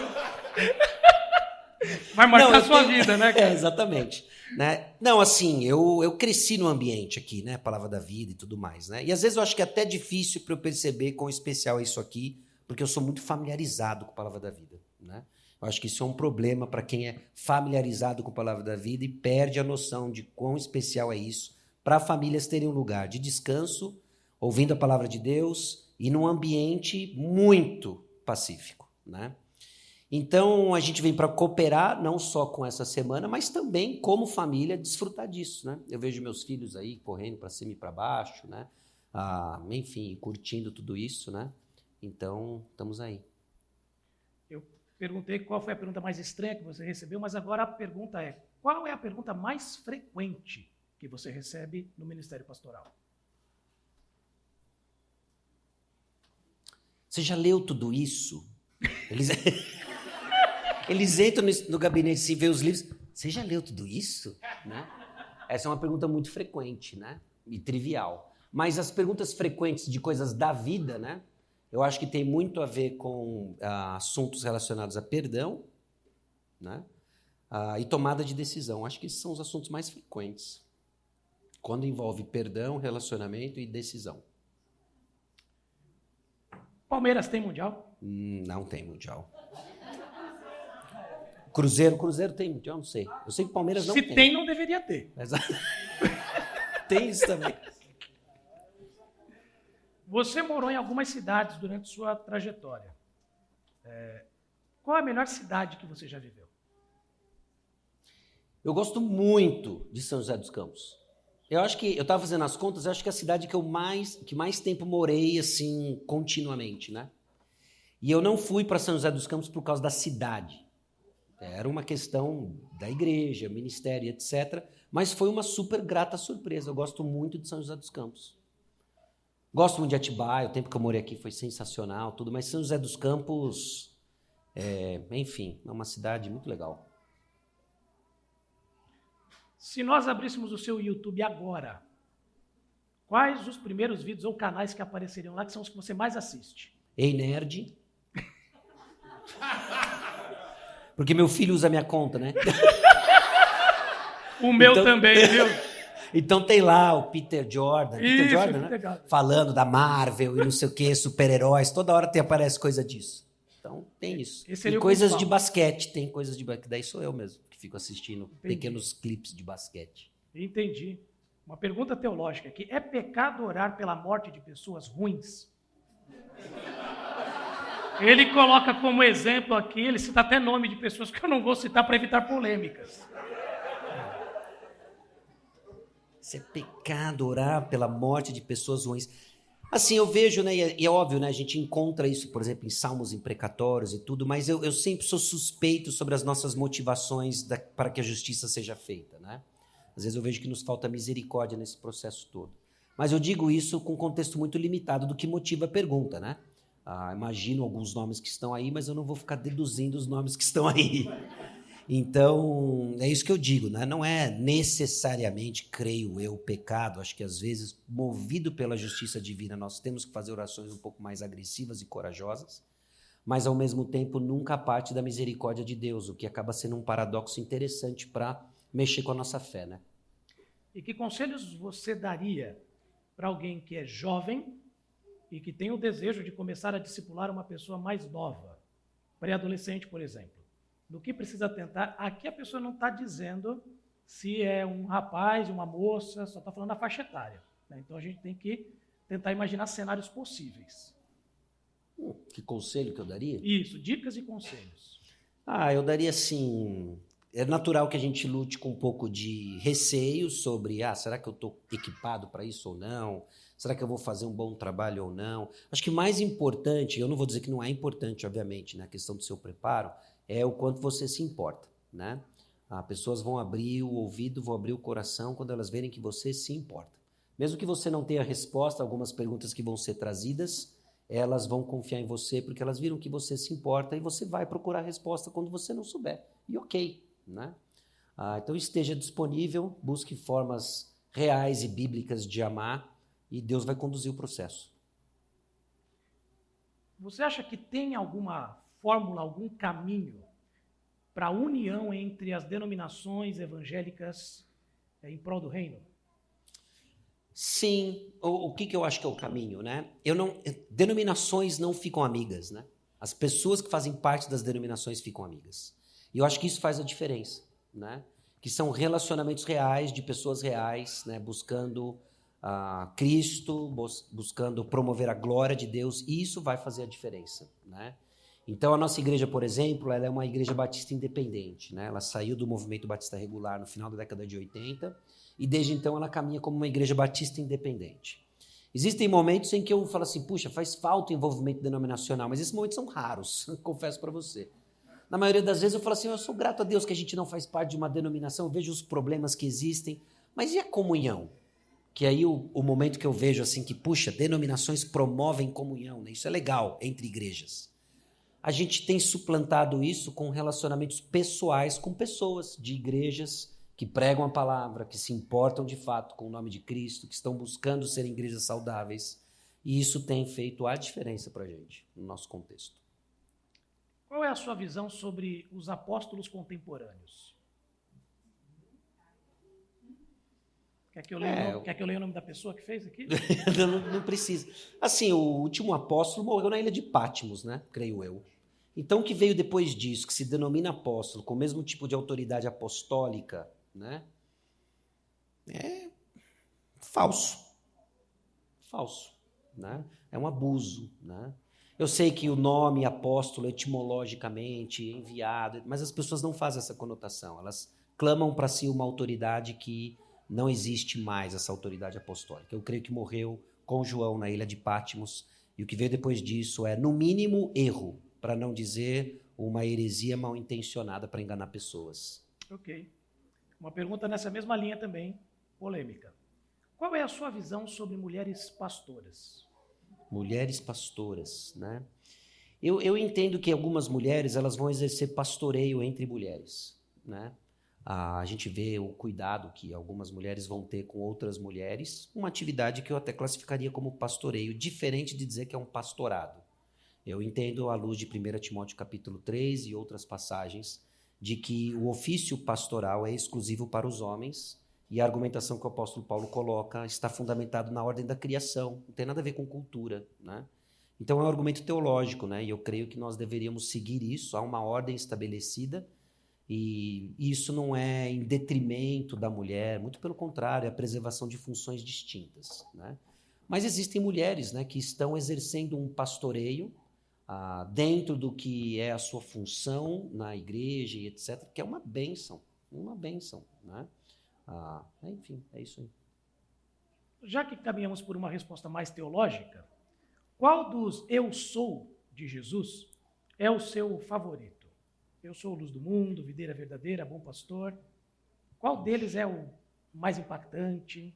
Vai marcar Não, a sua tenho- vida, né, cara? Exatamente. Né? Não, assim, eu cresci no ambiente aqui, né? Palavra da Vida e tudo mais, né? E às vezes eu acho que é até difícil para eu perceber quão especial é isso aqui, porque eu sou muito familiarizado com a Palavra da Vida, né? Eu acho que isso é um problema para quem é familiarizado com a Palavra da Vida e perde a noção de quão especial é isso para famílias terem um lugar de descanso, ouvindo a Palavra de Deus e num ambiente muito pacífico, né? Então, a gente vem para cooperar, não só com essa semana, mas também, como família, desfrutar disso, né? Eu vejo meus filhos aí correndo para cima e para baixo, né? Enfim, curtindo tudo isso, né? Então, estamos aí. Eu perguntei qual foi a pergunta mais estranha que você recebeu, mas agora a pergunta é: qual é a pergunta mais frequente que você recebe no Ministério Pastoral? Você já leu tudo isso? Eles entram no gabinete assim, vê os livros. Você já leu tudo isso? Né? Essa é uma pergunta muito frequente, né? E trivial. Mas as perguntas frequentes de coisas da vida, né? Eu acho que tem muito a ver com assuntos relacionados a perdão, né? E tomada de decisão. Acho que esses são os assuntos mais frequentes. Quando envolve perdão, relacionamento e decisão. Palmeiras tem Mundial? Não tem Mundial. Cruzeiro tem Mundial? Não sei. Eu sei que o Palmeiras não Se tem. tem, não deveria ter. Mas... tem isso também. Você morou em algumas cidades durante sua trajetória. Qual é a melhor cidade que você já viveu? Eu gosto muito de São José dos Campos. Eu acho que, eu estava fazendo as contas, eu acho que é a cidade que mais tempo morei, assim, continuamente, né? E eu não fui para São José dos Campos por causa da cidade. Era uma questão da igreja, ministério, etc. Mas foi uma super grata surpresa. Eu gosto muito de São José dos Campos. Gosto muito de Atibaia, o tempo que eu morei aqui foi sensacional, tudo, mas São José dos Campos, enfim, é uma cidade muito legal. Se nós abríssemos o seu YouTube agora, quais os primeiros vídeos ou canais que apareceriam lá que são os que você mais assiste? Ei, nerd. Porque meu filho usa minha conta, né? O meu Então- também, viu? Então tem lá o Peter Jordan, Isso, Jordan, Peter né? Jordan. Falando da Marvel e não sei o que, super-heróis, toda hora aparece coisa disso. Então tem isso. Esse seria E o coisas principal. de basquete, tem coisas de basquete, daí sou eu mesmo que fico assistindo Entendi. pequenos clipes de basquete. Entendi. Uma pergunta teológica aqui. É pecado orar pela morte de pessoas ruins? Ele coloca como exemplo aqui, ele cita até nome de pessoas que eu não vou citar para evitar polêmicas. Isso é pecado orar pela morte de pessoas ruins. Assim, eu vejo, né, e é óbvio, né, a gente encontra isso, por exemplo, em salmos imprecatórios e tudo, mas eu sempre sou suspeito sobre as nossas motivações para que a justiça seja feita, né? Às vezes eu vejo que nos falta misericórdia nesse processo todo. Mas eu digo isso com um contexto muito limitado do que motiva a pergunta, né? Imagino alguns nomes que estão aí, mas eu não vou ficar deduzindo os nomes que estão aí. Então, é isso que eu digo, né? Não é necessariamente, creio eu, pecado. Acho que às vezes, movido pela justiça divina, nós temos que fazer orações um pouco mais agressivas e corajosas, mas ao mesmo tempo nunca parte da misericórdia de Deus, o que acaba sendo um paradoxo interessante para mexer com a nossa fé, né? E que conselhos você daria para alguém que é jovem e que tem o desejo de começar a discipular uma pessoa mais nova, pré-adolescente, por exemplo? No que precisa tentar? Aqui a pessoa não está dizendo se é um rapaz, uma moça, só está falando da faixa etária, né? Então a gente tem que tentar imaginar cenários possíveis. Que conselho que eu daria? Isso, dicas e conselhos. Eu daria assim... É natural que a gente lute com um pouco de receio sobre, será que eu estou equipado para isso ou não? Será que eu vou fazer um bom trabalho ou não? Acho que mais importante, eu não vou dizer que não é importante, obviamente, né? A questão do seu preparo, é o quanto você se importa, né? Pessoas vão abrir o ouvido, vão abrir o coração quando elas verem que você se importa. Mesmo que você não tenha resposta a algumas perguntas que vão ser trazidas, elas vão confiar em você porque elas viram que você se importa e você vai procurar a resposta quando você não souber. E ok, né? Então esteja disponível, busque formas reais e bíblicas de amar e Deus vai conduzir o processo. Você acha que tem alguma fórmula, algum caminho para a união entre as denominações evangélicas em prol do reino? Sim. O que eu acho que é o caminho, né? Denominações não ficam amigas, né? As pessoas que fazem parte das denominações ficam amigas. E eu acho que isso faz a diferença, né? Que são relacionamentos reais, de pessoas reais, né? Buscando Cristo, buscando promover a glória de Deus, e isso vai fazer a diferença, né? Então, a nossa igreja, por exemplo, ela é uma igreja batista independente, né? Ela saiu do movimento batista regular no final da década de 80 e desde então ela caminha como uma igreja batista independente. Existem momentos em que eu falo assim, puxa, faz falta o envolvimento denominacional, mas esses momentos são raros, confesso para você. Na maioria das vezes eu falo assim, eu sou grato a Deus que a gente não faz parte de uma denominação, eu vejo os problemas que existem, mas e a comunhão? Que aí o momento que eu vejo assim que, puxa, denominações promovem comunhão, né? Isso é legal entre igrejas. A gente tem suplantado isso com relacionamentos pessoais com pessoas de igrejas que pregam a palavra, que se importam de fato com o nome de Cristo, que estão buscando ser igrejas saudáveis. E isso tem feito a diferença para a gente, no nosso contexto. Qual é a sua visão sobre os apóstolos contemporâneos? Quer que eu leia o nome da pessoa que fez aqui? Não precisa. Assim, o último apóstolo morreu na ilha de Patmos, né? Creio eu. Então, o que veio depois disso, que se denomina apóstolo, com o mesmo tipo de autoridade apostólica, né? É falso. Falso, né? É um abuso, né? Eu sei que o nome apóstolo, etimologicamente, enviado, mas as pessoas não fazem essa conotação. Elas clamam para si uma autoridade que não existe mais, essa autoridade apostólica. Eu creio que morreu com João na ilha de Patmos, e o que veio depois disso é, no mínimo, erro, para não dizer uma heresia mal intencionada para enganar pessoas. Ok. Uma pergunta nessa mesma linha também, polêmica. Qual é a sua visão sobre mulheres pastoras? Mulheres pastoras, né? Eu entendo que algumas mulheres elas vão exercer pastoreio entre mulheres, né? A gente vê o cuidado que algumas mulheres vão ter com outras mulheres, uma atividade que eu até classificaria como pastoreio, diferente de dizer que é um pastorado. Eu entendo à luz de 1 Timóteo capítulo 3 e outras passagens, de que o ofício pastoral é exclusivo para os homens, e a argumentação que o apóstolo Paulo coloca está fundamentado na ordem da criação, não tem nada a ver com cultura, né? Então é um argumento teológico, né? E eu creio que nós deveríamos seguir isso, há uma ordem estabelecida, e isso não é em detrimento da mulher, muito pelo contrário, é a preservação de funções distintas, né? Mas existem mulheres, né, que estão exercendo um pastoreio dentro do que é a sua função na igreja e etc., que é uma bênção, né? Enfim, é isso aí. Já que caminhamos por uma resposta mais teológica, qual dos eu sou de Jesus é o seu favorito? Eu sou a luz do mundo, videira verdadeira, bom pastor. Qual deles é o mais impactante?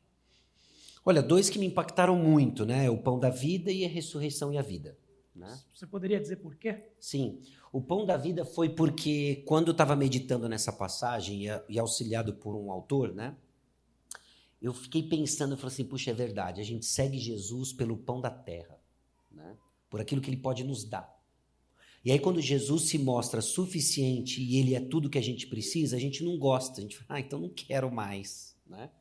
Olha, 2 que me impactaram muito, né? O pão da vida e a ressurreição e a vida. Né? Você poderia dizer por quê? Sim, o pão da vida foi porque quando eu estava meditando nessa passagem e auxiliado por um autor, né? Eu fiquei pensando, eu falei assim, puxa, é verdade, a gente segue Jesus pelo pão da terra, né? Por aquilo que ele pode nos dar. E aí quando Jesus se mostra suficiente e ele é tudo que a gente precisa, a gente não gosta, a gente fala, então não quero mais, né?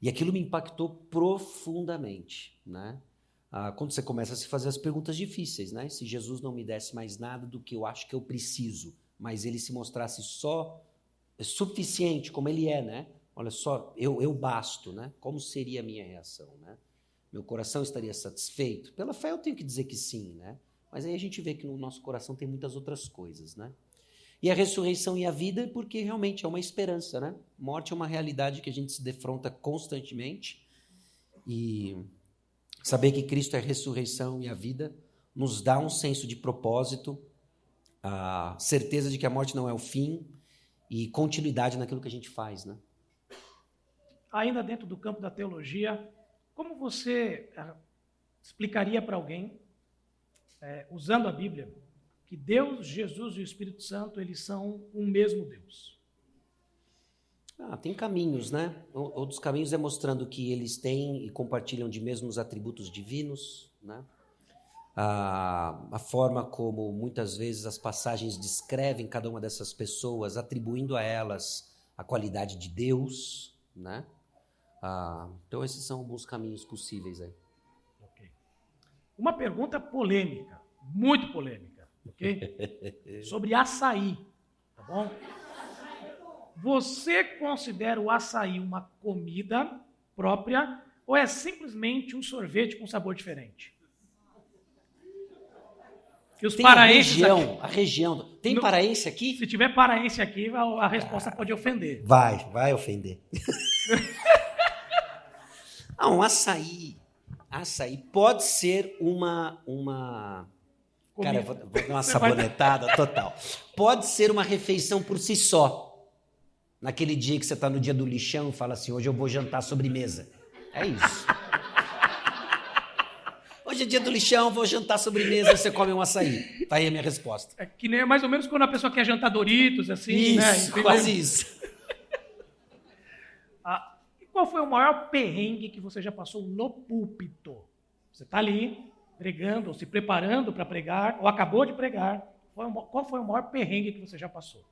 E aquilo me impactou profundamente, né? Quando você começa a se fazer as perguntas difíceis, né? Se Jesus não me desse mais nada do que eu acho que eu preciso, mas ele se mostrasse só suficiente como ele é, né? Olha só, eu basto, né? Como seria a minha reação, né? Meu coração estaria satisfeito? Pela fé eu tenho que dizer que sim, né? Mas aí a gente vê que no nosso coração tem muitas outras coisas, né? E a ressurreição e a vida, porque realmente é uma esperança, né? Morte é uma realidade que a gente se defronta constantemente e saber que Cristo é a ressurreição e a vida nos dá um senso de propósito, a certeza de que a morte não é o fim e continuidade naquilo que a gente faz, né? Ainda dentro do campo da teologia, como você explicaria para alguém, usando a Bíblia, que Deus, Jesus e o Espírito Santo, eles são um mesmo Deus? Tem caminhos, né? Um dos caminhos é mostrando que eles têm e compartilham de mesmos atributos divinos, né? A forma como muitas vezes as passagens descrevem cada uma dessas pessoas, atribuindo a elas a qualidade de Deus, né? Então esses são alguns caminhos possíveis aí. Okay. Uma pergunta polêmica, muito polêmica, ok? Sobre açaí, tá bom? Você considera o açaí uma comida própria ou é simplesmente um sorvete com sabor diferente? E os tem paraenses a região. Tem paraense aqui? Se tiver paraense aqui, a resposta pode ofender. Vai ofender. Um açaí pode ser uma cara, eu vou dar uma sabonetada total. Pode ser uma refeição por si só. Naquele dia que você está no dia do lixão e fala assim, hoje eu vou jantar sobremesa. É isso. Hoje é dia do lixão, vou jantar sobremesa, você come um açaí. Tá aí a minha resposta. É que nem mais ou menos quando a pessoa quer jantar Doritos, assim, isso, né? Quase isso. E qual foi o maior perrengue que você já passou no púlpito? Você está ali, pregando, ou se preparando para pregar, ou acabou de pregar. Qual foi o maior perrengue que você já passou?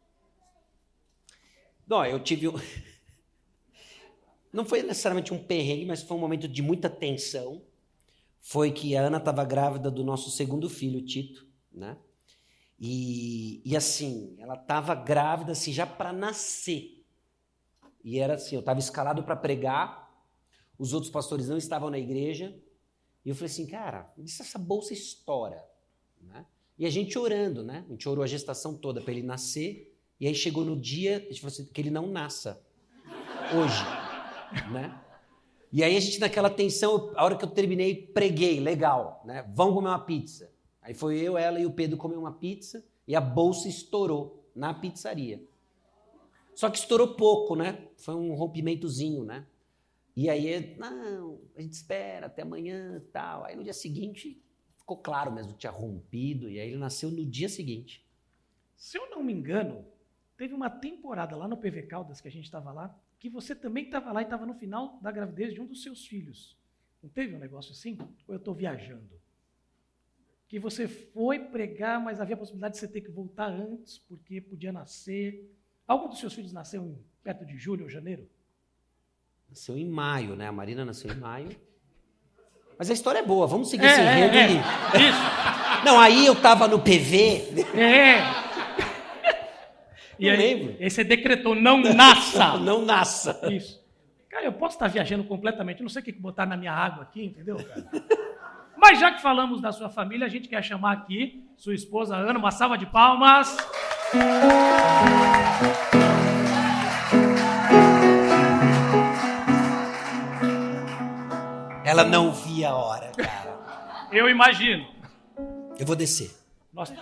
Não, eu tive Não foi necessariamente um perrengue, mas foi um momento de muita tensão. Foi que a Ana estava grávida do nosso segundo filho, Tito, né? E assim, ela estava grávida assim, já para nascer. E era assim, eu estava escalado para pregar, os outros pastores não estavam na igreja, e eu falei assim, cara, e se essa bolsa estoura? Né? E a gente orando, né? A gente orou a gestação toda para ele nascer, e aí chegou no dia, a gente falou assim, que ele não nasça hoje, né? E aí a gente naquela tensão, a hora que eu terminei, preguei, legal, né? Vamos comer uma pizza. Aí foi eu, ela e o Pedro comer uma pizza e a bolsa estourou na pizzaria. Só que estourou pouco, né? Foi um rompimentozinho, né? E aí, não, a gente espera até amanhã e tal. Aí no dia seguinte, ficou claro mesmo que tinha rompido e aí ele nasceu no dia seguinte. Se eu não me engano, teve uma temporada lá no PV Caldas, que a gente estava lá, que você também estava lá e estava no final da gravidez de um dos seus filhos. Não teve um negócio assim? Ou eu estou viajando? Que você foi pregar, mas havia a possibilidade de você ter que voltar antes, porque podia nascer. Algum dos seus filhos nasceu perto de julho ou janeiro? Nasceu em maio, né? A Marina nasceu em maio. Mas a história é boa, vamos seguir esse enredo aí. Isso. Não, aí eu estava no PV. E aí você decretou, não nasça. Não nasça. Isso. Cara, eu posso estar viajando completamente, eu não sei o que botar na minha água aqui, entendeu, cara? Mas já que falamos da sua família, a gente quer chamar aqui sua esposa Ana, uma salva de palmas. Ela não via a hora, cara. Eu imagino. Eu vou descer. Nós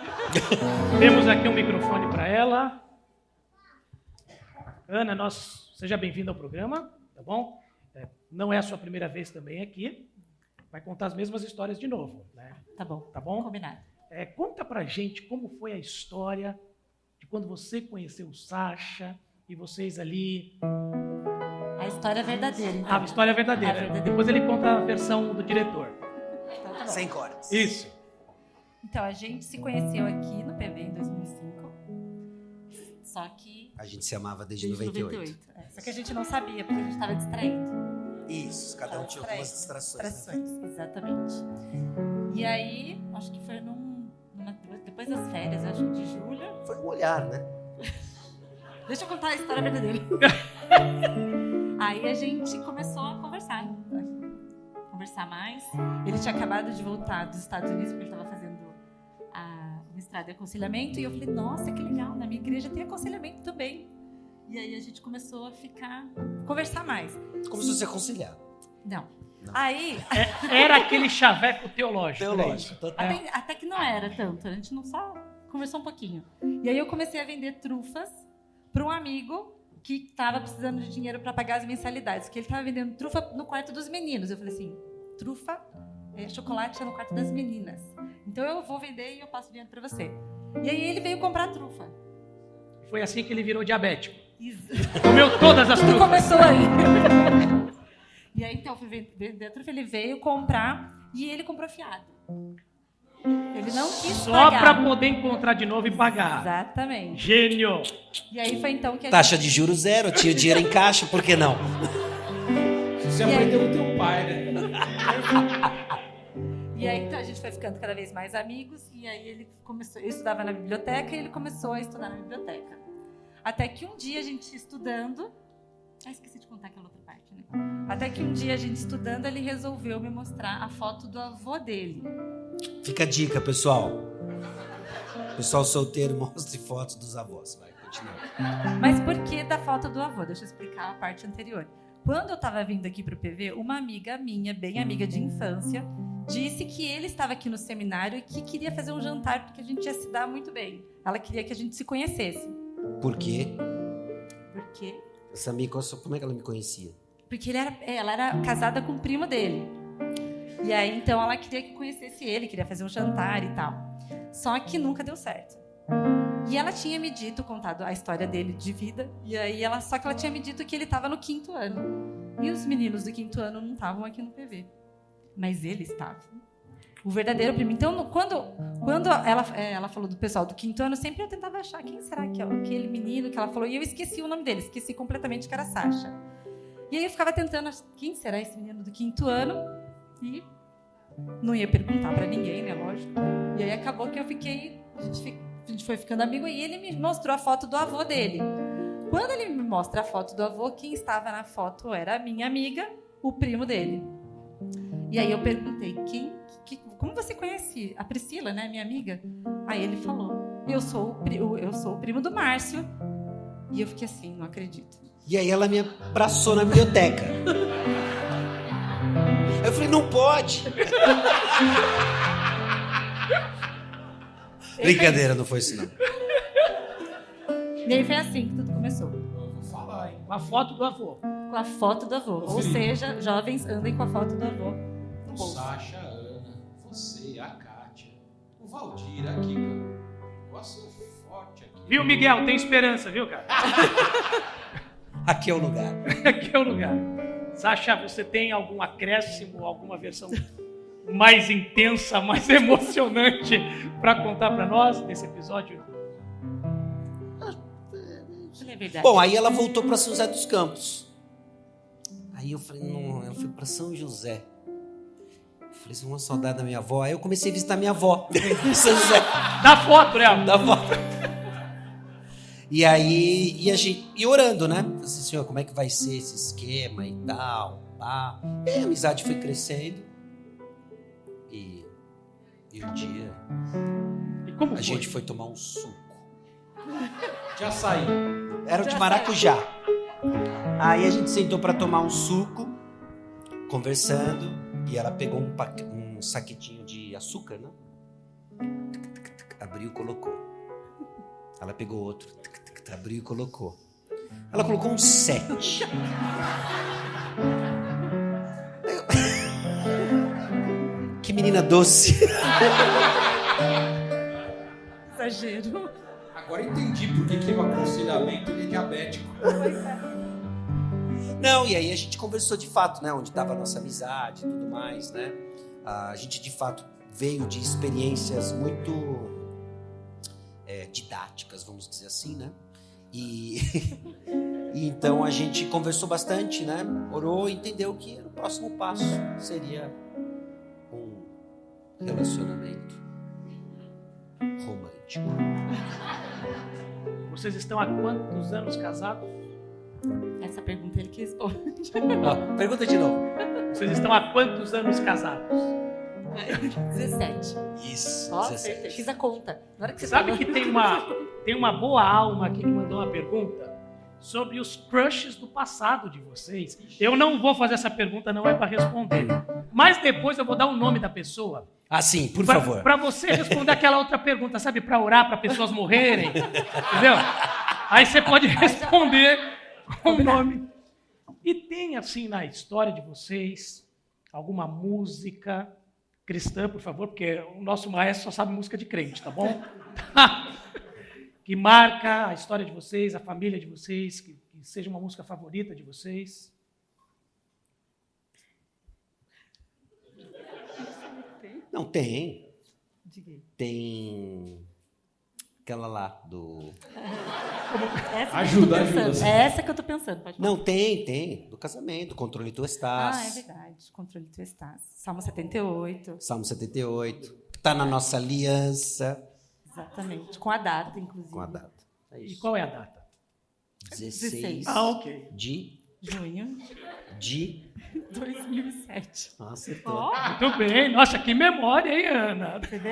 temos aqui um microfone para ela. Ana, seja bem-vinda ao programa, tá bom? Não é a sua primeira vez também aqui. Vai contar as mesmas histórias de novo, né? Tá bom. Tá bom? Combinado. Conta pra gente como foi a história de quando você conheceu o Sacha e vocês ali... A história é verdadeira, então. A história é verdadeira. É verdadeira. Depois ele conta a versão do diretor. Então, tá bom. Sem cortes. Isso. Então, a gente se conheceu aqui no PV em 2005. Só que... A gente se amava desde desde 98. Só que a gente não sabia, porque a gente estava distraído. Isso, cada um tinha algumas distrações. Né? Exatamente. E aí, acho que foi depois das férias, acho que de julho. Foi um olhar, né? Deixa eu contar a história verdadeira. Aí a gente começou a conversar mais. Ele tinha acabado de voltar dos Estados Unidos, porque ele estava fazendo o mestrado em aconselhamento. E eu falei, nossa, que legal, na minha igreja tem aconselhamento também. E aí a gente começou a conversar mais. Começou a se aconselhar. Não. Aí... Era aquele chaveco teológico. Teológico, total. Até que não era tanto, a gente não só conversou um pouquinho. E aí eu comecei a vender trufas para um amigo que estava precisando de dinheiro para pagar as mensalidades, que ele estava vendendo trufa no quarto dos meninos. Eu falei assim, trufa, chocolate é no quarto das meninas. Então eu vou vender e eu passo dinheiro para você. E aí ele veio comprar trufa. Foi assim que ele virou diabético. Isso. Comeu todas as Tudo trufas. começou aí. E aí então eu fui vender a trufa, ele veio comprar e ele comprou fiado. Ele não quis Só pagar. para poder encontrar de novo e pagar. Exatamente. Gênio. E aí foi então que a Taxa de juros zero, tinha dinheiro em caixa, por que não? Você E aí? aprendeu com teu pai, né? E aí então, a gente foi ficando cada vez mais amigos. E aí ele começou... Eu estudava na biblioteca e ele começou a estudar na biblioteca. Até que um dia a gente estudando... esqueci de contar aquela outra parte, né? Até que um dia a gente estudando, ele resolveu me mostrar a foto do avô dele. Fica a dica, pessoal. Pessoal solteiro, mostre fotos dos avós. Vai, continua. Mas por que da foto do avô? Deixa eu explicar a parte anterior. Quando eu estava vindo aqui para o PV, uma amiga minha, bem amiga de infância, disse que ele estava aqui no seminário e que queria fazer um jantar porque a gente ia se dar muito bem. Ela queria que a gente se conhecesse. Por quê? Por quê? Essa amiga, como é que ela me conhecia? Porque ela era casada com o primo dele. E aí, então, ela queria que conhecesse ele, queria fazer um jantar e tal. Só que nunca deu certo. E ela tinha me dito, contado a história dele de vida, e aí só que ela tinha me dito que ele estava no 5º ano. E os meninos do 5º ano não estavam aqui no PV. Mas ele estava. O verdadeiro primo. Então, quando ela falou do pessoal do 5º ano, sempre eu tentava achar quem será que é aquele menino que ela falou. E eu esqueci o nome dele, esqueci completamente que era Sacha. E aí eu ficava tentando, quem será esse menino do 5º ano? E não ia perguntar pra ninguém, né, lógico. E aí acabou que a gente foi ficando amigo e ele me mostrou a foto do avô dele. Quando ele me mostra a foto do avô, quem estava na foto era a minha amiga, o primo dele. E aí eu perguntei, como você conhece a Priscila, né, minha amiga? Aí ele falou, eu sou o primo do Márcio. E eu fiquei assim, não acredito. E aí ela me abraçou na biblioteca. Eu falei, não pode. Brincadeira, não foi isso não. E aí foi assim que tudo começou. Eu vou falar, hein? Com a foto do avô. Com a foto do avô. Ou seja, jovens andem com a foto do avô no O bolso. Sacha, a Ana, você, a Kátia, o Valdir aqui, cara. Negócio forte aqui. Viu, Miguel? Tem esperança, viu, cara? Aqui é o lugar. Aqui é o lugar. Sacha, você tem algum acréscimo, alguma versão mais intensa, mais emocionante para contar para nós desse episódio? É verdade. Bom, aí ela voltou para São José dos Campos. Aí eu falei, não, eu fui para São José. Eu falei, uma saudade da minha avó. Aí eu comecei a visitar minha avó em São José. Dá foto, né? Da avó. E aí, a gente orando, né? Falei assim, senhor, como é que vai ser esse esquema e tal? Pá. E a amizade foi crescendo. E um dia E como a foi? gente foi tomar um suco. Já saí. Era o de maracujá. Aí a gente sentou para tomar um suco, conversando, e ela pegou um saquetinho de açúcar, né? Abriu e colocou. Ela pegou outro, abriu e colocou. Ela colocou um 7. Que menina doce. Exagero. Agora entendi por que o aconselhamento ele é diabético. Não, e aí a gente conversou de fato, né? Onde estava a nossa amizade e tudo mais, né? A gente de fato veio de experiências muito didáticas, vamos dizer assim, né? E então a gente conversou bastante, né? Orou e entendeu que o próximo passo seria um relacionamento romântico. Vocês estão há quantos anos casados? Essa pergunta ele que responde. Pergunta de novo. Vocês estão há quantos anos casados? 17. Isso. Ó, 17. acertei. Fiz a conta. Na hora que você Sabe falou- que tem uma boa alma aqui que mandou uma pergunta sobre os crushes do passado de vocês. Eu não vou fazer essa pergunta, não é para responder. Mas depois eu vou dar o nome da pessoa. Ah, sim, por favor. Para você responder aquela outra pergunta, sabe? Para orar para pessoas morrerem. Entendeu? Aí você pode responder com o nome. E tem, assim, na história de vocês, alguma música cristã, por favor, porque o nosso maestro só sabe música de crente, tá bom? Que marca a história de vocês, a família de vocês, que seja uma música favorita de vocês. Não, tem. Diga aí. Tem aquela lá do... Essa Ajuda, que eu tô pensando. ajuda. É essa que eu tô pensando. Pode falar. Não, tem. Do casamento, Controle Tu Estás. Ah, é verdade. Controle Tu Estás. Salmo 78. Salmo 78. Tá na nossa aliança. Exatamente. Com a data, inclusive. Com a data. É E isso. qual é a data? 16 Ah, ok. de... Junho de... 2007. Ah, acertou. Ó, Muito bem. Nossa, que memória, hein, Ana? você vê?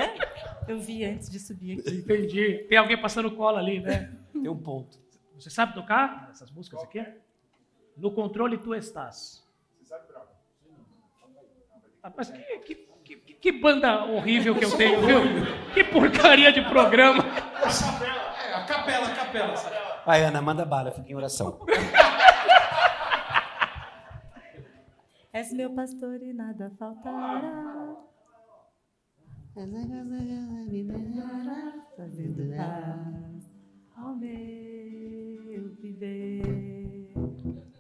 Eu vi antes de subir aqui. Entendi. Tem alguém passando cola ali, né? Tem um ponto. Você sabe tocar essas músicas aqui? No Controle Tu Estás. Você sabe tocar? Mas que banda horrível que eu tenho, viu? Que porcaria de programa. A capela. Vai, Ana, manda bala, fica em oração. És meu pastor e nada faltará. Fazendo paz ao meu viver.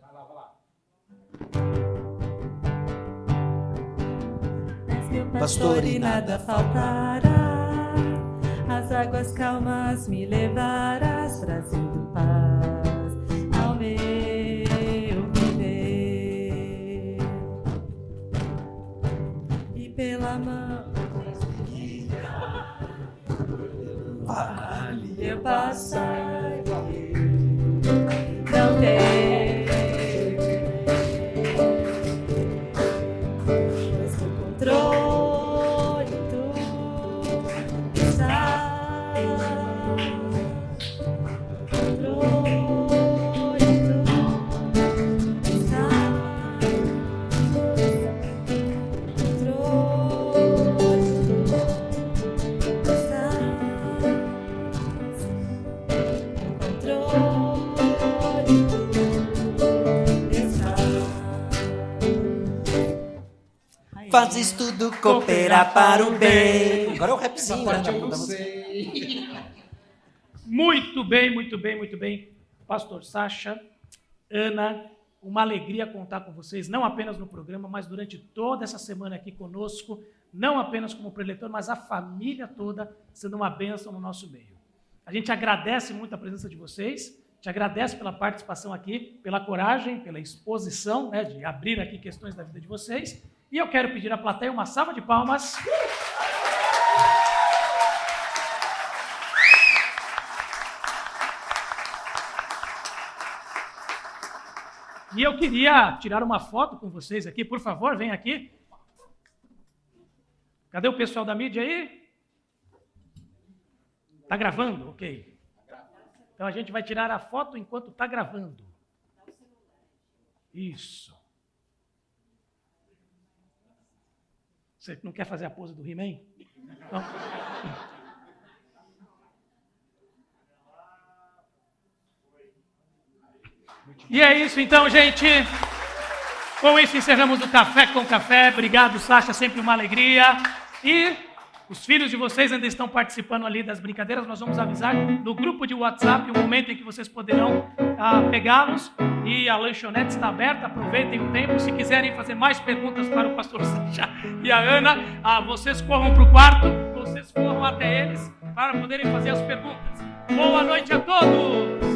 Vai lá. És meu pastor e nada faltará. As águas calmas me levarás, trazendo paz ao meu viver. E pela mão eu passarei, não tem mas o controle tu estás, controle tu estás, Fazes tudo cooperar para o bem. Agora é o rapzinho, né? Parte eu não da música. sei. Muito bem. Pastor Sacha, Ana, uma alegria contar com vocês, não apenas no programa, mas durante toda essa semana aqui conosco, não apenas como preletor, mas a família toda sendo uma bênção no nosso meio. A gente agradece muito a presença de vocês, te agradece pela participação aqui, pela coragem, pela exposição, né, de abrir aqui questões da vida de vocês. E eu quero pedir à plateia uma salva de palmas. E eu queria tirar uma foto com vocês aqui, por favor, vem aqui. Cadê o pessoal da mídia aí? Tá gravando? Ok. Então a gente vai tirar a foto enquanto está gravando. Isso. Você não quer fazer a pose do He-Man? Então... E é isso então, gente. Com isso, encerramos o Café com Café. Obrigado, Sacha, sempre uma alegria. E os filhos de vocês ainda estão participando ali das brincadeiras. Nós vamos avisar no grupo de WhatsApp o momento em que vocês poderão pegá-los. E a lanchonete está aberta, aproveitem o tempo. Se quiserem fazer mais perguntas para o pastor Sacha e a Ana, vocês corram para o quarto, vocês corram até eles para poderem fazer as perguntas. Boa noite a todos!